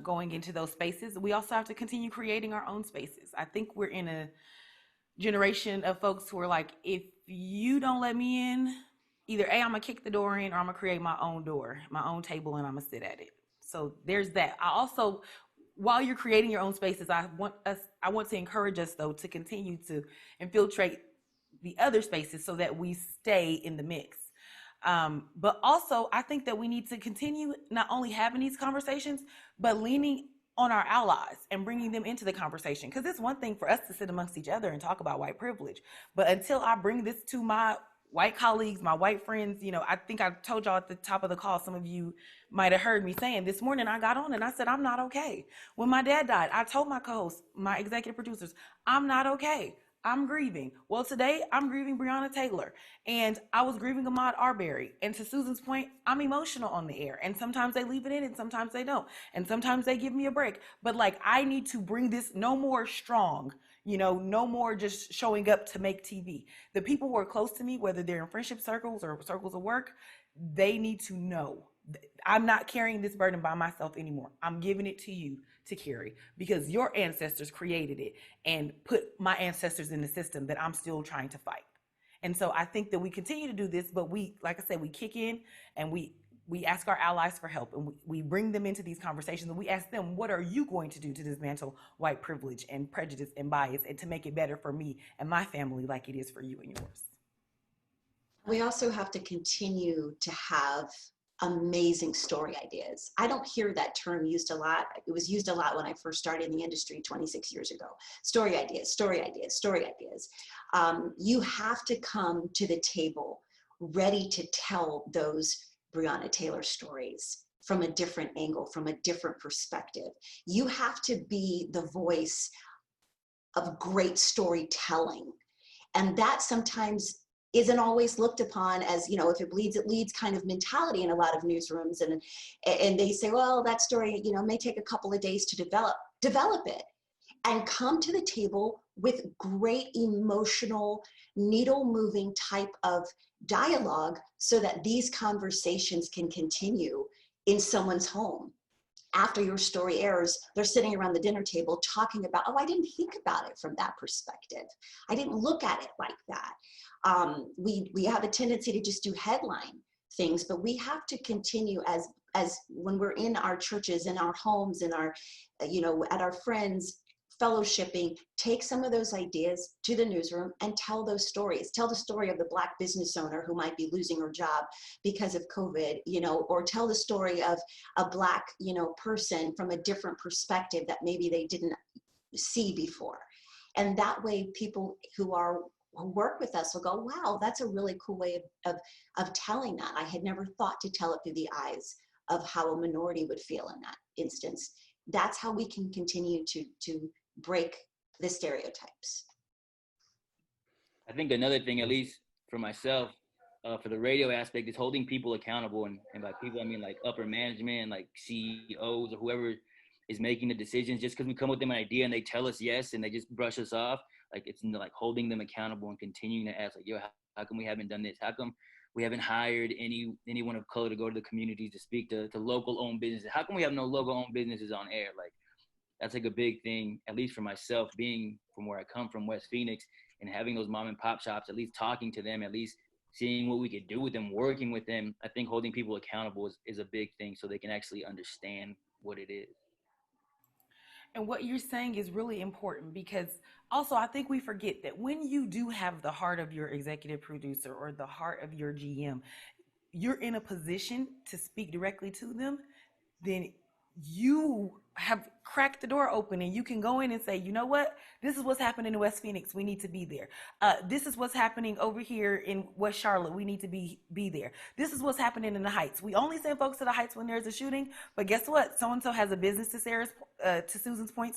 going into those spaces. We also have to continue creating our own spaces. I think we're in a generation of folks who are like, if you don't let me in, either I'm gonna kick the door in, or I'm gonna create my own door, my own table, and I'm gonna sit at it. So there's that. I also, while you're creating your own spaces, I want to encourage us though to continue to infiltrate the other spaces so that we stay in the mix. But also, I think that we need to continue not only having these conversations, but leaning on our allies and bringing them into the conversation. Because it's one thing for us to sit amongst each other and talk about white privilege, but until I bring this to my white colleagues, my white friends, I think I told y'all at the top of the call, some of you might have heard me saying this morning, I got on and I said, I'm not okay. When my dad died, I told my co-hosts, my executive producers, I'm not okay. I'm grieving. Well, today I'm grieving Breonna Taylor, and I was grieving Ahmaud Arbery. And to Susan's point, I'm emotional on the air, and sometimes they leave it in and sometimes they don't. And sometimes they give me a break. But like, I need to bring this no more strong, no more just showing up to make TV. The people who are close to me, whether they're in friendship circles or circles of work, they need to know I'm not carrying this burden by myself anymore. I'm giving it to you to carry because your ancestors created it and put my ancestors in the system that I'm still trying to fight. And so I think that we continue to do this, but we, like I said, we kick in and we ask our allies for help, and we bring them into these conversations, and we ask them, what are you going to do to dismantle white privilege and prejudice and bias and to make it better for me and my family like it is for you and yours? We also have to continue to have amazing story ideas. I don't hear that term used a lot. It was used a lot when I first started in the industry 26 years ago. Story ideas, story ideas, story ideas. You have to come to the table ready to tell those Breonna Taylor stories from a different angle, from a different perspective. You have to be the voice of great storytelling. And that sometimes isn't always looked upon as, if it bleeds, it leads kind of mentality in a lot of newsrooms. And they say, well, that story, may take a couple of days to develop it and come to the table with great emotional, needle moving type of dialogue so that these conversations can continue in someone's home. After your story airs, they're sitting around the dinner table talking about, oh, I didn't think about it from that perspective. I didn't look at it like that. We have a tendency to just do headline things, but we have to continue as when we're in our churches, in our homes, in our, at our friends, fellowshipping, take some of those ideas to the newsroom and tell those stories. Tell the story of the Black business owner who might be losing her job because of COVID, or tell the story of a Black, person from a different perspective that maybe they didn't see before. And that way people who work with us will go, wow, that's a really cool way of telling that. I had never thought to tell it through the eyes of how a minority would feel in that instance. That's how we can continue to break the stereotypes. I think another thing, at least for myself, for the radio aspect, is holding people accountable. And by people, I mean like upper management, like CEOs or whoever is making the decisions. Just because we come with them an idea and they tell us yes and they just brush us off, like it's like holding them accountable and continuing to ask, like, yo, how come we haven't done this? How come we haven't hired anyone of color to go to the communities to speak to local owned businesses? How come we have no local owned businesses on air? Like, that's like a big thing, at least for myself, being from where I come from, West Phoenix, and having those mom and pop shops, at least talking to them, at least seeing what we could do with them, working with them. I think holding people accountable is a big thing so they can actually understand what it is. And what you're saying is really important because also I think we forget that when you do have the heart of your executive producer or the heart of your GM, you're in a position to speak directly to them, then you have cracked the door open and you can go in and say, you know what, this is what's happening in West Phoenix, we need to be there. This is what's happening over here in West Charlotte, we need to be there. This is what's happening in the Heights. We only send folks to the Heights when there's a shooting, but guess what, so-and-so has a business, to Susan's point,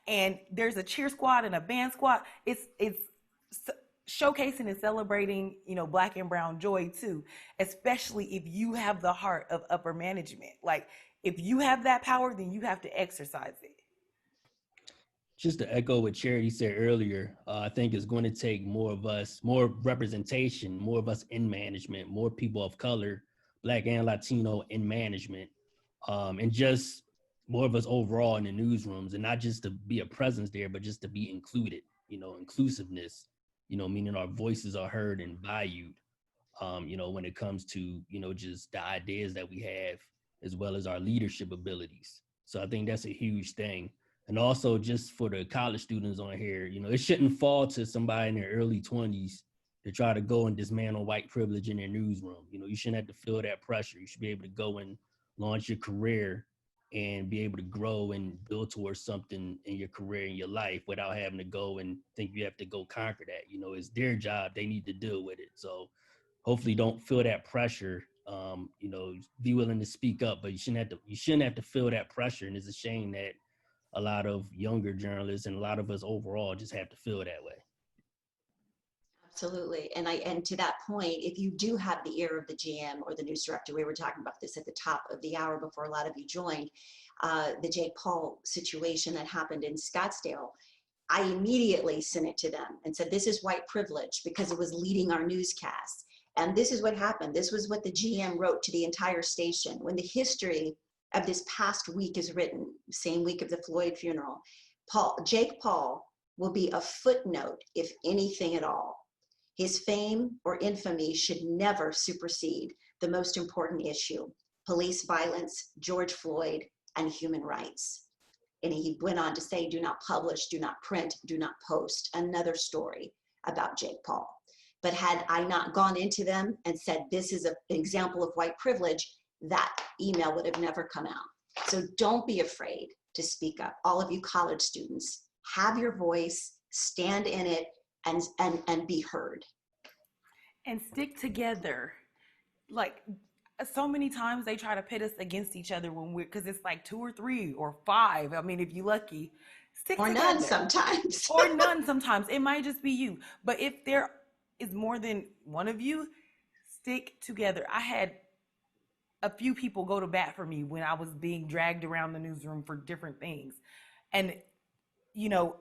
and there's a cheer squad and a band squad. It's showcasing and celebrating, Black and brown joy too, especially if you have the heart of upper management. Like, if you have that power, then you have to exercise it. Just to echo what Charity said earlier, I think it's going to take more of us, more representation, more of us in management, more people of color, Black and Latino in management, and just more of us overall in the newsrooms, and not just to be a presence there, but just to be included, inclusiveness, meaning our voices are heard and valued, when it comes to, just the ideas that we have, as well as our leadership abilities. So I think that's a huge thing. And also just for the college students on here, it shouldn't fall to somebody in their early 20s to try to go and dismantle white privilege in their newsroom. You shouldn't have to feel that pressure. You should be able to go and launch your career and be able to grow and build towards something in your career and your life without having to go and think you have to go conquer that. You know, it's their job. They need to deal with it. So hopefully don't feel that pressure. You know, be willing to speak up, but you shouldn't have to feel that pressure. And it's a shame that a lot of younger journalists and a lot of us overall just have to feel that way. Absolutely. And to that point, if you do have the ear of the GM or the news director, we were talking about this at the top of the hour before a lot of you joined, the Jake Paul situation that happened in Scottsdale, I immediately sent it to them and said, this is white privilege, because it was leading our newscast. And this is what happened. This was what the GM wrote to the entire station. When the history of this past week is written, same week of the Floyd funeral, Jake Paul will be a footnote, if anything at all. His fame or infamy should never supersede the most important issue: police violence, George Floyd, and human rights. And he went on to say, do not publish, do not print, do not post another story about Jake Paul. But had I not gone into them and said, this is an example of white privilege, that email would have never come out. So don't be afraid to speak up. All of you college students, have your voice, stand in it, and be heard. And stick together. Like, so many times they try to pit us against each other when because it's like 2 or 3 or 5. I mean, if you're lucky, stick or together. None sometimes. Or none sometimes. It might just be you. But if there is more than one of you, stick together. I had a few people go to bat for me when I was being dragged around the newsroom for different things. And, you know,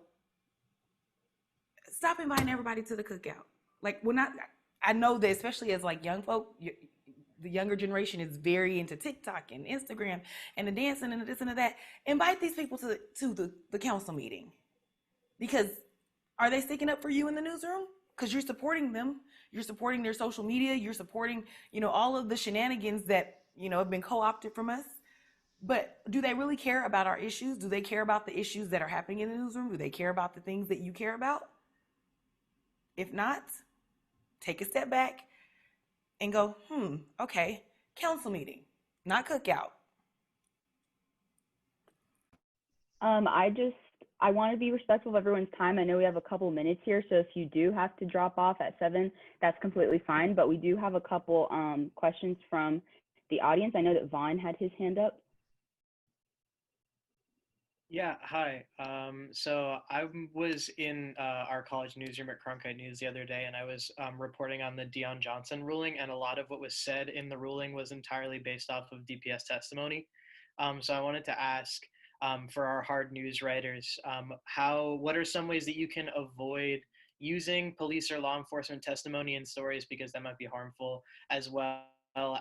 stop inviting everybody to the cookout. Like, I know that especially as like young folk, the younger generation is very into TikTok and Instagram and the dancing and the this and the that. Invite these people to the council meeting, because are they sticking up for you in the newsroom? Because you're supporting them. You're supporting their social media. You're supporting, you know, all of the shenanigans that, you know, have been co-opted from us. But do they really care about our issues? Do they care about the issues that are happening in the newsroom? Do they care about the things that you care about? If not, take a step back and go, okay, council meeting, not cookout. I want to be respectful of everyone's time. I know we have a couple minutes here, so if you do have to drop off at 7, that's completely fine. But we do have a couple questions from the audience. I know that Vaughn had his hand up. Yeah, hi. So I was in our college newsroom at Cronkite News the other day, and I was reporting on the Deion Johnson ruling, and a lot of what was said in the ruling was entirely based off of DPS testimony. So I wanted to ask, for our hard news writers, what are some ways that you can avoid using police or law enforcement testimony in stories, because that might be harmful, as well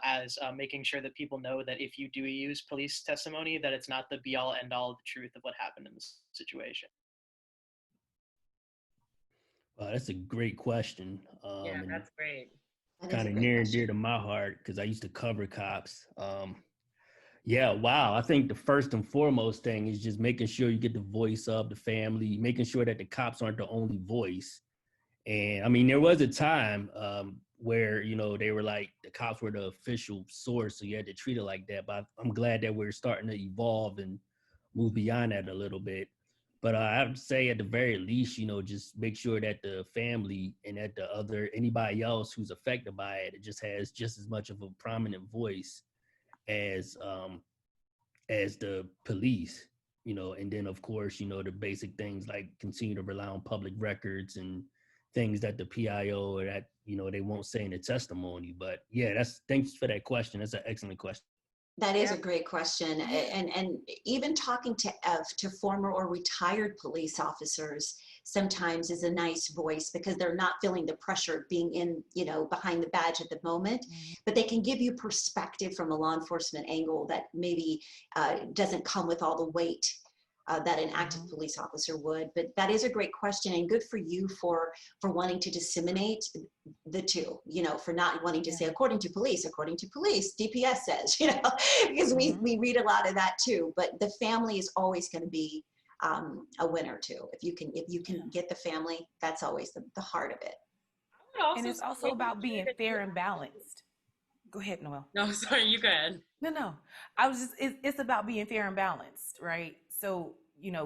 as making sure that people know that if you do use police testimony, that it's not the be-all end-all of the truth of what happened in this situation? That's a great question. Yeah, that's great. Kind of near and dear to my heart, because I used to cover cops. Yeah, wow. I think the first and foremost thing is just making sure you get the voice of the family, making sure that the cops aren't the only voice. And I mean, there was a time where, you know, they were like, the cops were the official source, so you had to treat it like that. But I'm glad that we're starting to evolve and move beyond that a little bit. But I would say at the very least, you know, just make sure that the family and that anybody else who's affected by it, just has just as much of a prominent voice as the police, you know. And then of course, you know, the basic things like continue to rely on public records and things that the PIO or that, you know, they won't say in the testimony. But yeah, thanks for that question. That's an excellent question. That is a great question. And even talking to former or retired police officers sometimes is a nice voice, because they're not feeling the pressure of being in, you know, behind the badge at the moment, but they can give you perspective from a law enforcement angle that maybe doesn't come with all the weight that an active police officer would. But that is a great question, and good for you for wanting to disseminate the two, you know, for not wanting to say according to police, DPS says, you know, because we read a lot of that too. But the family is always going to be a winner too. If you can get the family, that's always the heart of it. And it's also about being fair and balanced. Go ahead, Noel. No, sorry, you go ahead. No. I was just, it's about being fair and balanced, right? So,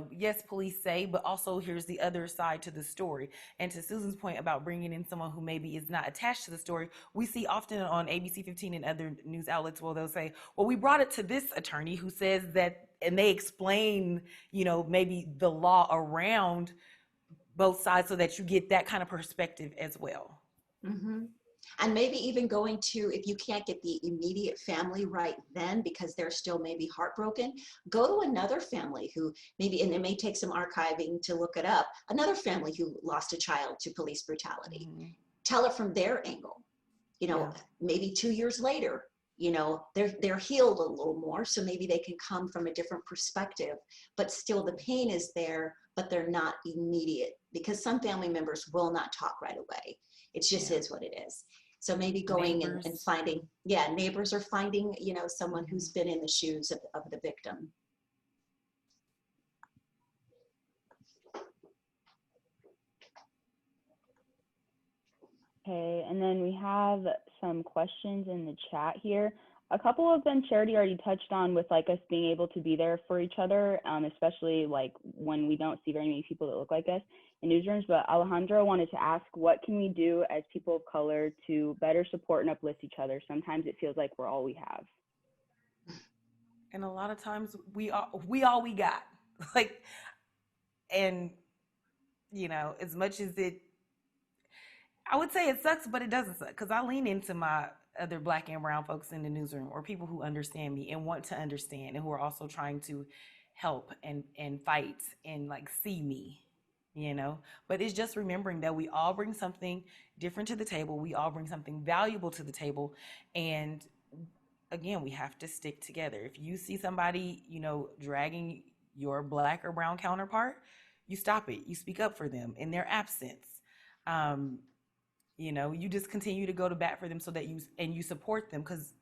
yes, police say, but also here's the other side to the story. And to Susan's point about bringing in someone who maybe is not attached to the story, we see often on ABC 15 and other news outlets where they'll say, well, we brought it to this attorney who says that, and they explain, maybe the law around both sides so that you get that kind of perspective as well. Mm-hmm. And maybe even going to, if you can't get the immediate family right then because they're still maybe heartbroken, go to another family who maybe, and it may take some archiving to look it up, another family who lost a child to police brutality. Mm-hmm. Tell it from their angle. Maybe 2 years later, they're healed a little more, so maybe they can come from a different perspective, but still the pain is there, but they're not immediate because some family members will not talk right away. It just is what it is. So maybe going and finding, neighbors are finding, someone who's been in the shoes of the victim. Okay, and then we have some questions in the chat here. A couple of them Charity already touched on with like us being able to be there for each other, especially like when we don't see very many people that look like us in newsrooms. But Alejandro wanted to ask, what can we do as people of color to better support and uplift each other? Sometimes it feels like we're all we have. And a lot of times we all we got. Like, and as much as I would say it sucks, but it doesn't suck because I lean into my other Black and brown folks in the newsroom or people who understand me and want to understand and who are also trying to help and fight and like see me, but it's just remembering that we all bring something different to the table. We all bring something valuable to the table. And again, we have to stick together. If you see somebody, dragging your Black or brown counterpart, you stop it. You speak up for them in their absence. You just continue to go to bat for them so that you support them. Because,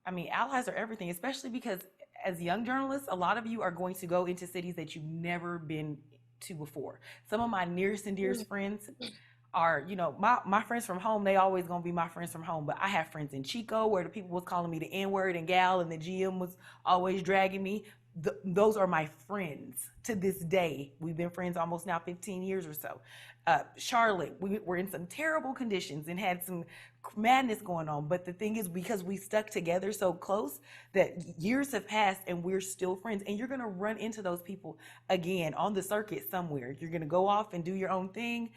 allies are everything, especially because as young journalists, a lot of you are going to go into cities that you've never been to before. Some of my nearest and dearest friends are, my friends from home, they always gonna be my friends from home. But I have friends in Chico where the people was calling me the N-word and gal, and the GM was always dragging me. Those are my friends to this day. We've been friends almost now 15 years or so. Charlotte, we were in some terrible conditions and had some madness going on. But the thing is, because we stuck together so close that years have passed and we're still friends. And you're going to run into those people again on the circuit somewhere. You're going to go off and do your own thing.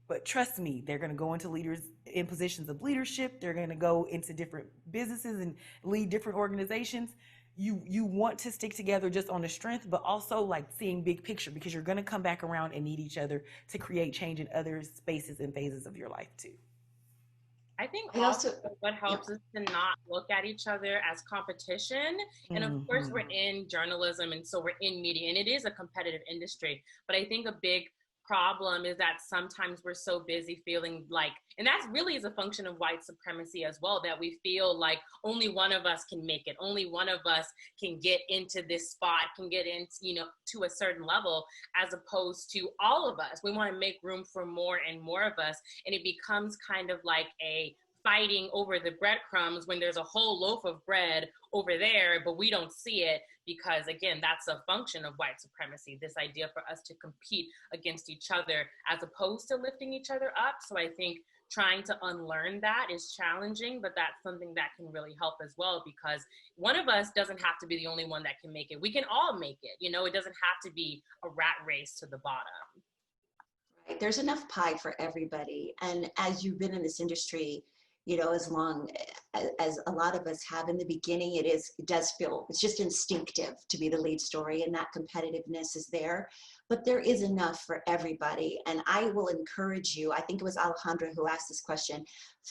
But trust me, they're going to go into leaders in positions of leadership. They're going to go into different businesses and lead different organizations. You want to stick together just on the strength, but also like seeing big picture, because you're going to come back around and need each other to create change in other spaces and phases of your life too. I think also what helps is to not look at each other as competition. And of course, we're in journalism, and so we're in media, and it is a competitive industry. But I think a big problem is that sometimes we're so busy feeling like, and that really is a function of white supremacy as well, that we feel like only one of us can make it, only one of us can get into this spot, can get into, to a certain level, as opposed to all of us. We want to make room for more and more of us, and it becomes kind of like a fighting over the breadcrumbs when there's a whole loaf of bread over there, but we don't see it because, again, that's a function of white supremacy, this idea for us to compete against each other as opposed to lifting each other up. So I think trying to unlearn that is challenging, but that's something that can really help as well, because one of us doesn't have to be the only one that can make it. We can all make it. It doesn't have to be a rat race to the bottom. Right. There's enough pie for everybody. And as you've been in this industry, as long as a lot of us have in the beginning, it does feel, it's just instinctive to be the lead story, and that competitiveness is there, but there is enough for everybody. And I will encourage you, I think it was Alejandra who asked this question,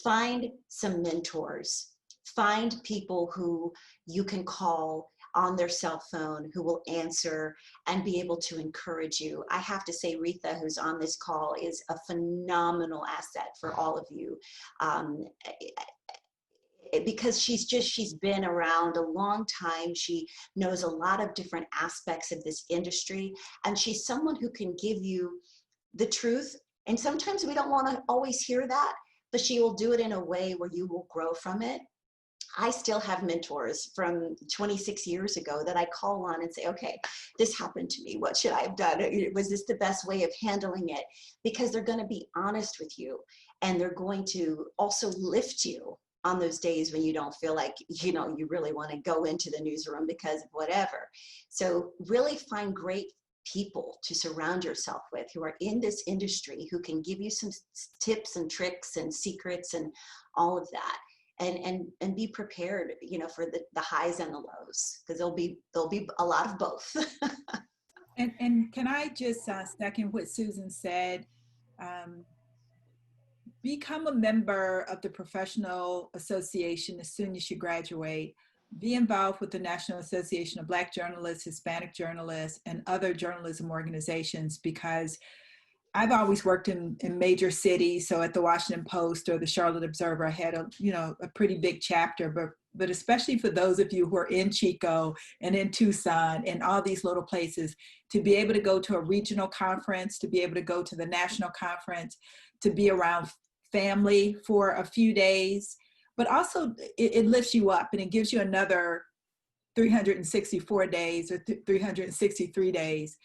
find some mentors, find people who you can call on their cell phone, who will answer and be able to encourage you. I have to say, Retha, who's on this call, is a phenomenal asset for all of you. Because she's been around a long time. She knows a lot of different aspects of this industry, and she's someone who can give you the truth. And sometimes we don't want to always hear that, but she will do it in a way where you will grow from it. I still have mentors from 26 years ago that I call on and say, okay, this happened to me. What should I have done? Was this the best way of handling it? Because they're going to be honest with you, and they're going to also lift you on those days when you don't feel like, you really want to go into the newsroom because of whatever. So really find great people to surround yourself with who are in this industry, who can give you some tips and tricks and secrets and all of that. And be prepared, for the highs and the lows, because there'll be a lot of both. And can I just second what Susan said? Become a member of the professional association as soon as you graduate. Be involved with the National Association of Black Journalists, Hispanic Journalists, and other journalism organizations, because I've always worked in major cities. So at the Washington Post or the Charlotte Observer, I had a pretty big chapter, but especially for those of you who are in Chico and in Tucson and all these little places, to be able to go to a regional conference, to be able to go to the national conference, to be around family for a few days, but also it lifts you up and it gives you another 364 days or 363 days,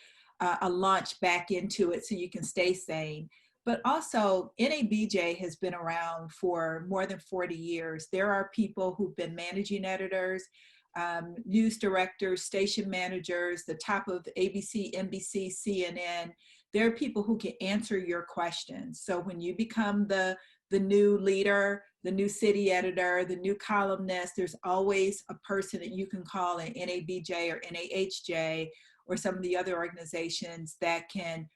a launch back into it so you can stay sane. But also, NABJ has been around for more than 40 years. There are people who've been managing editors, news directors, station managers, the top of ABC, NBC, CNN. There are people who can answer your questions. So when you become the new leader, the new city editor, the new columnist, there's always a person that you can call in NABJ or NAHJ or some of the other organizations that can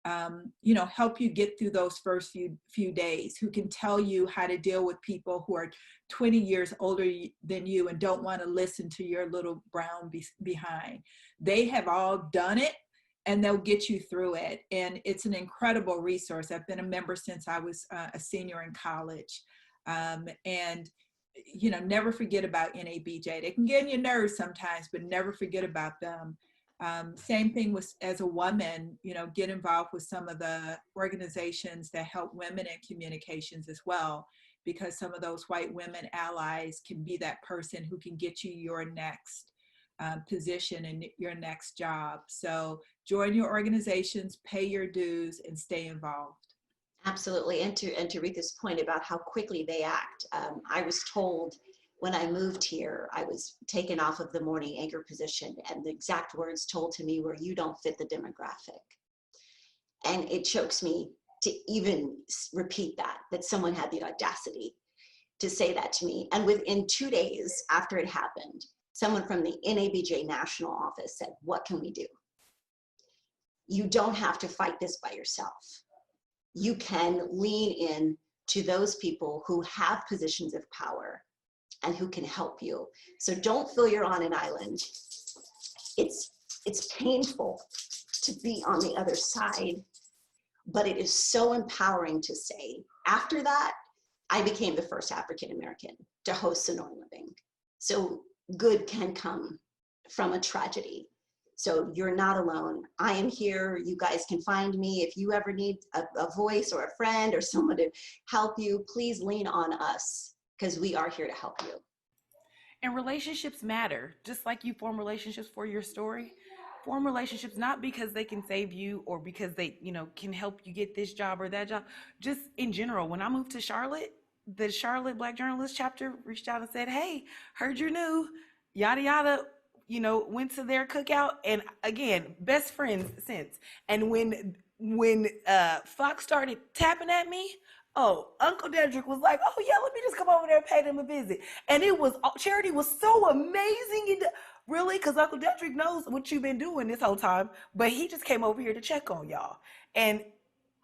help you get through those first few days, who can tell you how to deal with people who are 20 years older than you and don't want to listen to your little brown behind. They have all done it, and they'll get you through it. And it's an incredible resource. I've been a member since I was a senior in college. And never forget about NABJ. They can get on your nerves sometimes, but never forget about them. Same thing with, as a woman, get involved with some of the organizations that help women in communications as well, because some of those white women allies can be that person who can get you your next position and your next job. So join your organizations, pay your dues, and stay involved. Absolutely. And to Rita's point about how quickly they act, I was told when I moved here, I was taken off of the morning anchor position, and the exact words told to me were, "You don't fit the demographic." And it chokes me to even repeat that someone had the audacity to say that to me. And within 2 days after it happened, someone from the NABJ national office said, "What can we do? You don't have to fight this by yourself. You can lean in to those people who have positions of power and who can help you. So don't feel you're on an island. It's painful to be on the other side, but it is so empowering to say, after that, I became the first African-American to host Sonoran Living. So good can come from a tragedy. So you're not alone. I am here. You guys can find me. If you ever need a voice or a friend or someone to help you, please lean on us, because we are here to help you. And relationships matter. Just like you form relationships for your story, form relationships not because they can save you or because they, can help you get this job or that job. Just in general, when I moved to Charlotte, the Charlotte Black Journalists chapter reached out and said, "Hey, heard you're new, yada, yada." Went to their cookout, and again, best friends since. And when Fox started tapping at me, Uncle Dedrick was like, "Oh yeah, let me just come over there and pay them a visit." And Charity was so amazing. And really, because Uncle Dedrick knows what you've been doing this whole time, but he just came over here to check on y'all. And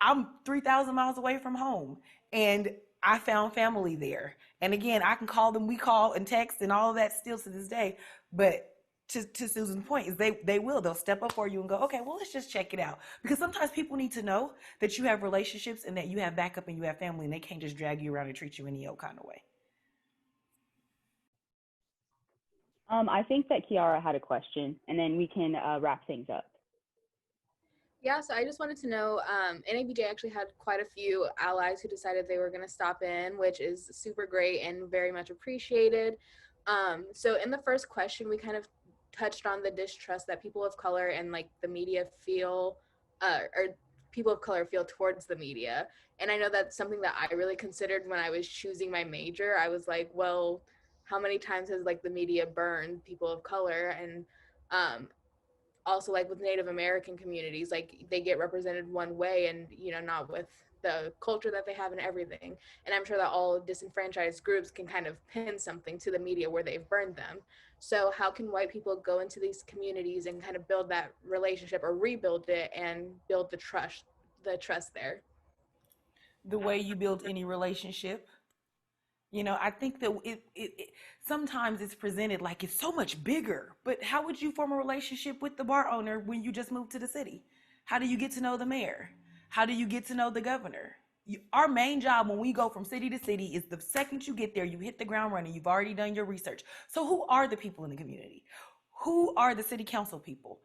I'm 3,000 miles away from home, and I found family there. And again, I can call them, we call and text and all of that still to this day. But to Susan's point is they'll step up for you and go, "Okay, well, let's just check it out." Because sometimes people need to know that you have relationships and that you have backup and you have family, and they can't just drag you around and treat you any old kind of way. I think that Kiara had a question, and then we can wrap things up. Yeah, so I just wanted to know, NABJ actually had quite a few allies who decided they were going to stop in, which is super great and very much appreciated. So in the first question, we kind of touched on the distrust that people of color and like the media feel, or people of color feel towards the media. And I know that's something that I really considered when I was choosing my major. I was like, well, how many times has like the media burned people of color? And also like with Native American communities, like they get represented one way and, you know, not with the culture that they have and everything. And I'm sure that all disenfranchised groups can kind of pin something to the media where they've burned them. So how can white people go into these communities and kind of build that relationship or rebuild it and build the trust there? The way you build any relationship. You know, I think that it sometimes it's presented like it's so much bigger. But how would you form a relationship with the bar owner when you just moved to the city? How do you get to know the mayor? How do you get to know the governor? Our main job when we go from city to city is the second you get there, you hit the ground running. You've already done your research. So who are the people in the community? Who are the city council people?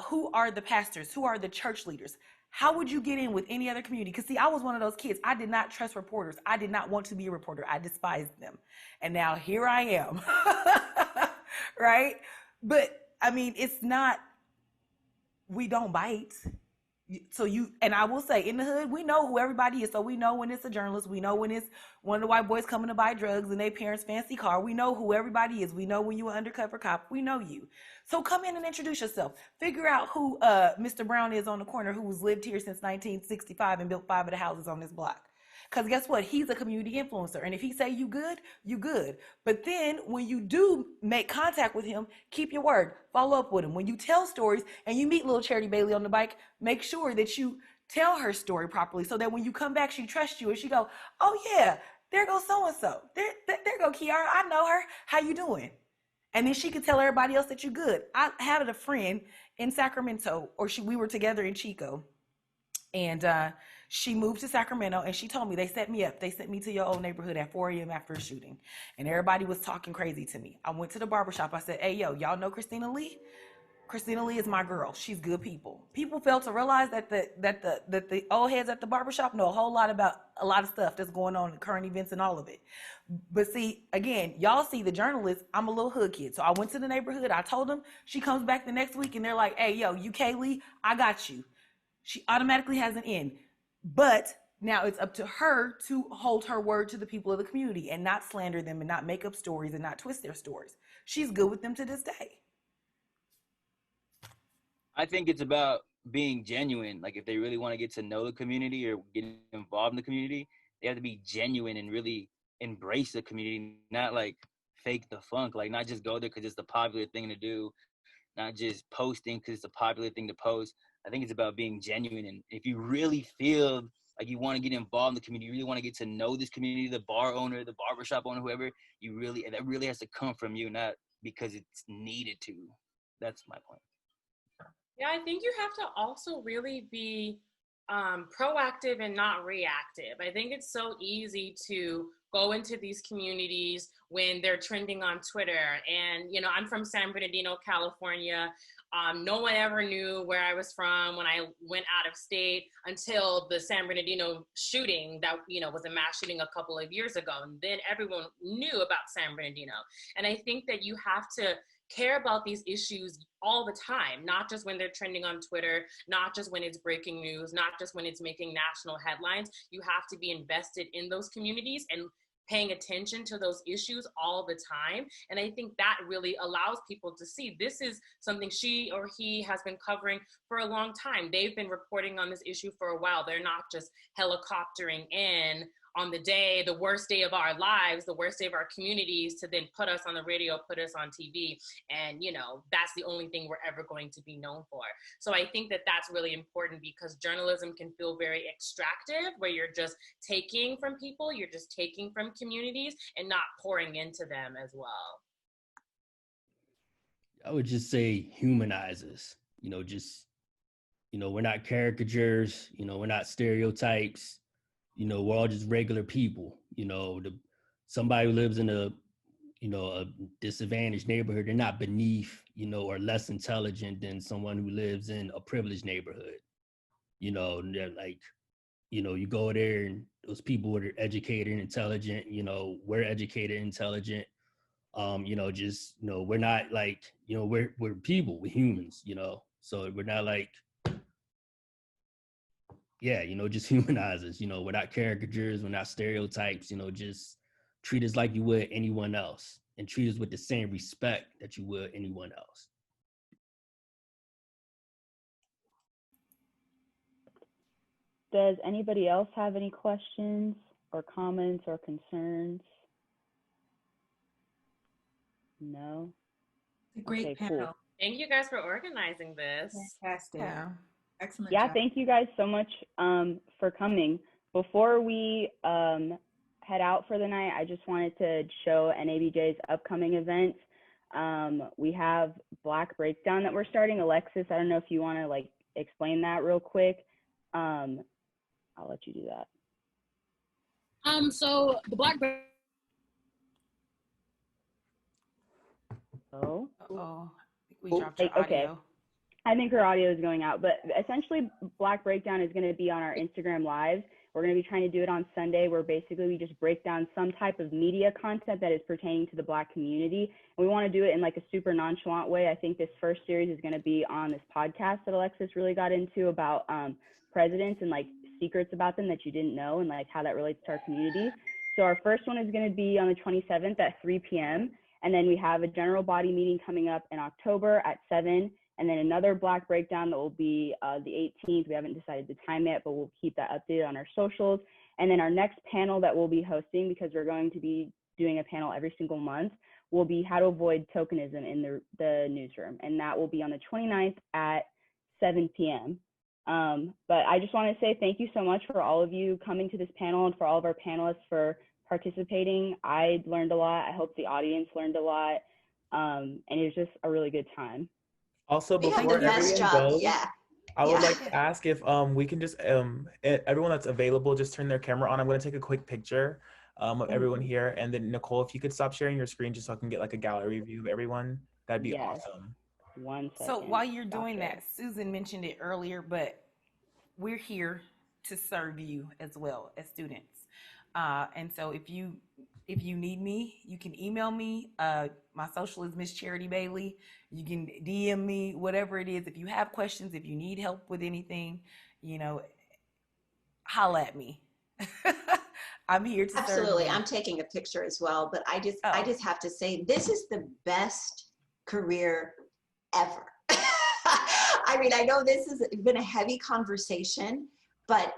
Who are the pastors? Who are the church leaders? How would you get in with any other community? Because see, I was one of those kids. I did not trust reporters. I did not want to be a reporter. I despised them. And now here I am. Right? But I mean, it's not, we don't bite. So you, and I will say in the hood, we know who everybody is. So we know when it's a journalist. We know when it's one of the white boys coming to buy drugs in their parents' fancy car. We know who everybody is. We know when you an undercover cop. We know you. So come in and introduce yourself. Figure out who Mr. Brown is on the corner who's lived here since 1965 and built 5 of the houses on this block. Because guess what? He's a community influencer. And if he say you good, you good. But then when you do make contact with him, keep your word. Follow up with him. When you tell stories and you meet little Charity Bailey on the bike, make sure that you tell her story properly so that when you come back, she trusts you and she go, oh yeah, there goes so-and-so. There go Kiara. I know her. How you doing? And then she could tell everybody else that you're good. I had a friend in Sacramento, or we were together in Chico. And she moved to Sacramento and she told me they set me up. They sent me to your old neighborhood at 4 a.m. after a shooting. And everybody was talking crazy to me. I went to the barbershop. I said, hey, yo, y'all know Christina Lee? Christina Lee is my girl. She's good people. People failed to realize that the old heads at the barbershop know a whole lot about a lot of stuff that's going on in current events and all of it. But see, again, y'all see the journalists. I'm a little hood kid. So I went to the neighborhood. I told them. She comes back the next week and they're like, hey, yo, UK Lee, I got you. She automatically has an in. But now it's up to her to hold her word to the people of the community and not slander them and not make up stories and not twist their stories. She's good with them to this day. I think it's about being genuine. Like if they really want to get to know the community or get involved in the community, they have to be genuine and really embrace the community, not like fake the funk, like not just go there because it's the popular thing to do, not just posting because it's a popular thing to post. I think it's about being genuine. And if you really feel like you want to get involved in the community, you really want to get to know this community, the bar owner, the barbershop owner, whoever, that really has to come from you, not because it's needed to. That's my point. Yeah, I think you have to also really be proactive and not reactive. I think it's so easy to go into these communities when they're trending on Twitter. And, you know, I'm from San Bernardino, California. No one ever knew where I was from when I went out of state until the San Bernardino shooting that, you know, was a mass shooting a couple of years ago. And then everyone knew about San Bernardino. And I think that you have to care about these issues all the time, not just when they're trending on Twitter, not just when it's breaking news, not just when it's making national headlines. You have to be invested in those communities and paying attention to those issues all the time. And I think that really allows people to see this is something she or he has been covering for a long time. They've been reporting on this issue for a while. They're not just helicoptering in on the day, the worst day of our lives, the worst day of our communities, to then put us on the radio, put us on TV. And, you know, that's the only thing we're ever going to be known for. So I think that that's really important because journalism can feel very extractive, where you're just taking from people, you're just taking from communities and not pouring into them as well. I would just say humanizes, you know, just, you know, we're not caricatures, you know, we're not stereotypes. You know, we're all just regular people. You know, somebody who lives in a disadvantaged neighborhood, they're not beneath, you know, or less intelligent than someone who lives in a privileged neighborhood. you know, they're like, you know, you go there and those people are educated and intelligent, you know, we're educated and intelligent. You know, just, you know, we're not like, you know, we're people, we're humans, you know, so we're not like, yeah, you know, just humanize us, you know, we're not caricatures, we're not stereotypes, you know, just treat us like you would anyone else and treat us with the same respect that you would anyone else. Does anybody else have any questions or comments or concerns? No? A great Okay, panel. cool. Thank you guys for organizing this. Fantastic. Yeah. Excellent Yeah, job. thank you guys so much for coming. Before we head out for the night, I just wanted to show NABJ's upcoming events. We have Black Breakdown that we're starting. Alexis, I don't know if you want to like explain that real quick. I'll let you do that. So the Black Oh. Uh-oh. We dropped your Okay. audio. I think her audio is going out, but essentially Black Breakdown is going to be on our Instagram Live. We're going to be trying to do it on Sunday, where basically we just break down some type of media content that is pertaining to the Black community. And we want to do it in like a super nonchalant way. I think this first series is going to be on this podcast that Alexis really got into about presidents and like secrets about them that you didn't know and like how that relates to our community. So our first one is going to be on the 27th at 3 p.m. And then we have a general body meeting coming up in October at 7. And then another Black Breakdown that will be the 18th. We haven't decided the time yet, but we'll keep that updated on our socials. And then our next panel that we'll be hosting, because we're going to be doing a panel every single month, will be how to avoid tokenism in the newsroom. And that will be on the 29th at 7 p.m. But I just want to say thank you so much for all of you coming to this panel and for all of our panelists for participating. I learned a lot. I hope the audience learned a lot. And it was just a really good time. Also, You had before the best everyone job. goes, Yeah. I would Yeah. like to ask if we can just everyone that's available, just turn their camera on. I'm going to take a quick picture of everyone here, and then Nicole, if you could stop sharing your screen just so I can get like a gallery view of everyone, that'd be awesome. 1 second. So while you're doing that, Susan mentioned it earlier, but we're here to serve you as well as students. And so if you need me, you can email me. My social is Miss Charity Bailey. You can DM me, whatever it is. If you have questions, if you need help with anything, you know, holla at me. I'm here to Absolutely. serve you. I'm taking a picture as well, but I just have to say, this is the best career ever. I mean, I know this has been a heavy conversation, but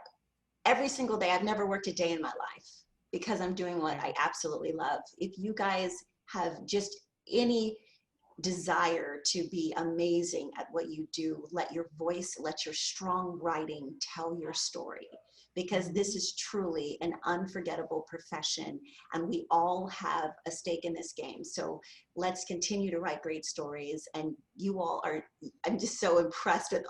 every single day, I've never worked a day in my life because I'm doing what I absolutely love. If you guys have just any desire to be amazing at what you do, let your voice, let your strong writing tell your story, because this is truly an unforgettable profession and we all have a stake in this game. So let's continue to write great stories. And you all are, I'm just so impressed with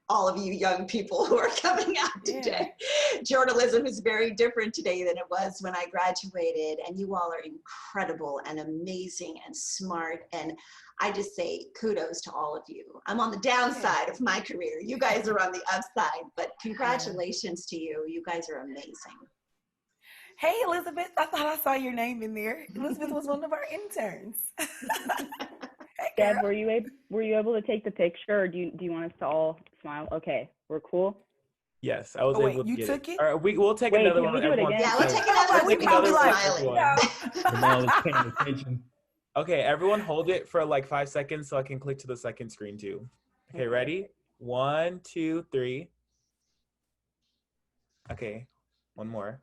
all of you young people who are coming out today. Yeah. Journalism is very different today than it was when I graduated, and you all are incredible and amazing and smart. And I just say kudos to all of you. I'm on the downside of my career. You guys are on the upside, but congratulations to you. You guys are amazing. Hey, Elizabeth, I thought I saw your name in there. Elizabeth was one of our interns. Deb, were you able to take the picture, or do you want us to all smile? Okay, we're cool. Yes, I was able to you get took it. All right, we'll take another one. Can we do it again? Yeah, we'll take another one. We'll take another one. I was paying attention. Okay, everyone hold it for like 5 seconds so I can click to the second screen too. Okay, ready? 1, 2, 3. Okay, one more.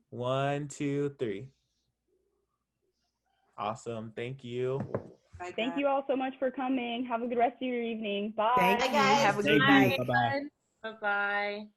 1, 2, 3. Awesome. Thank you. Thank you all so much for coming. Have a good rest of your evening. Bye. Thank you. Have a good night. Bye-bye. Bye-bye.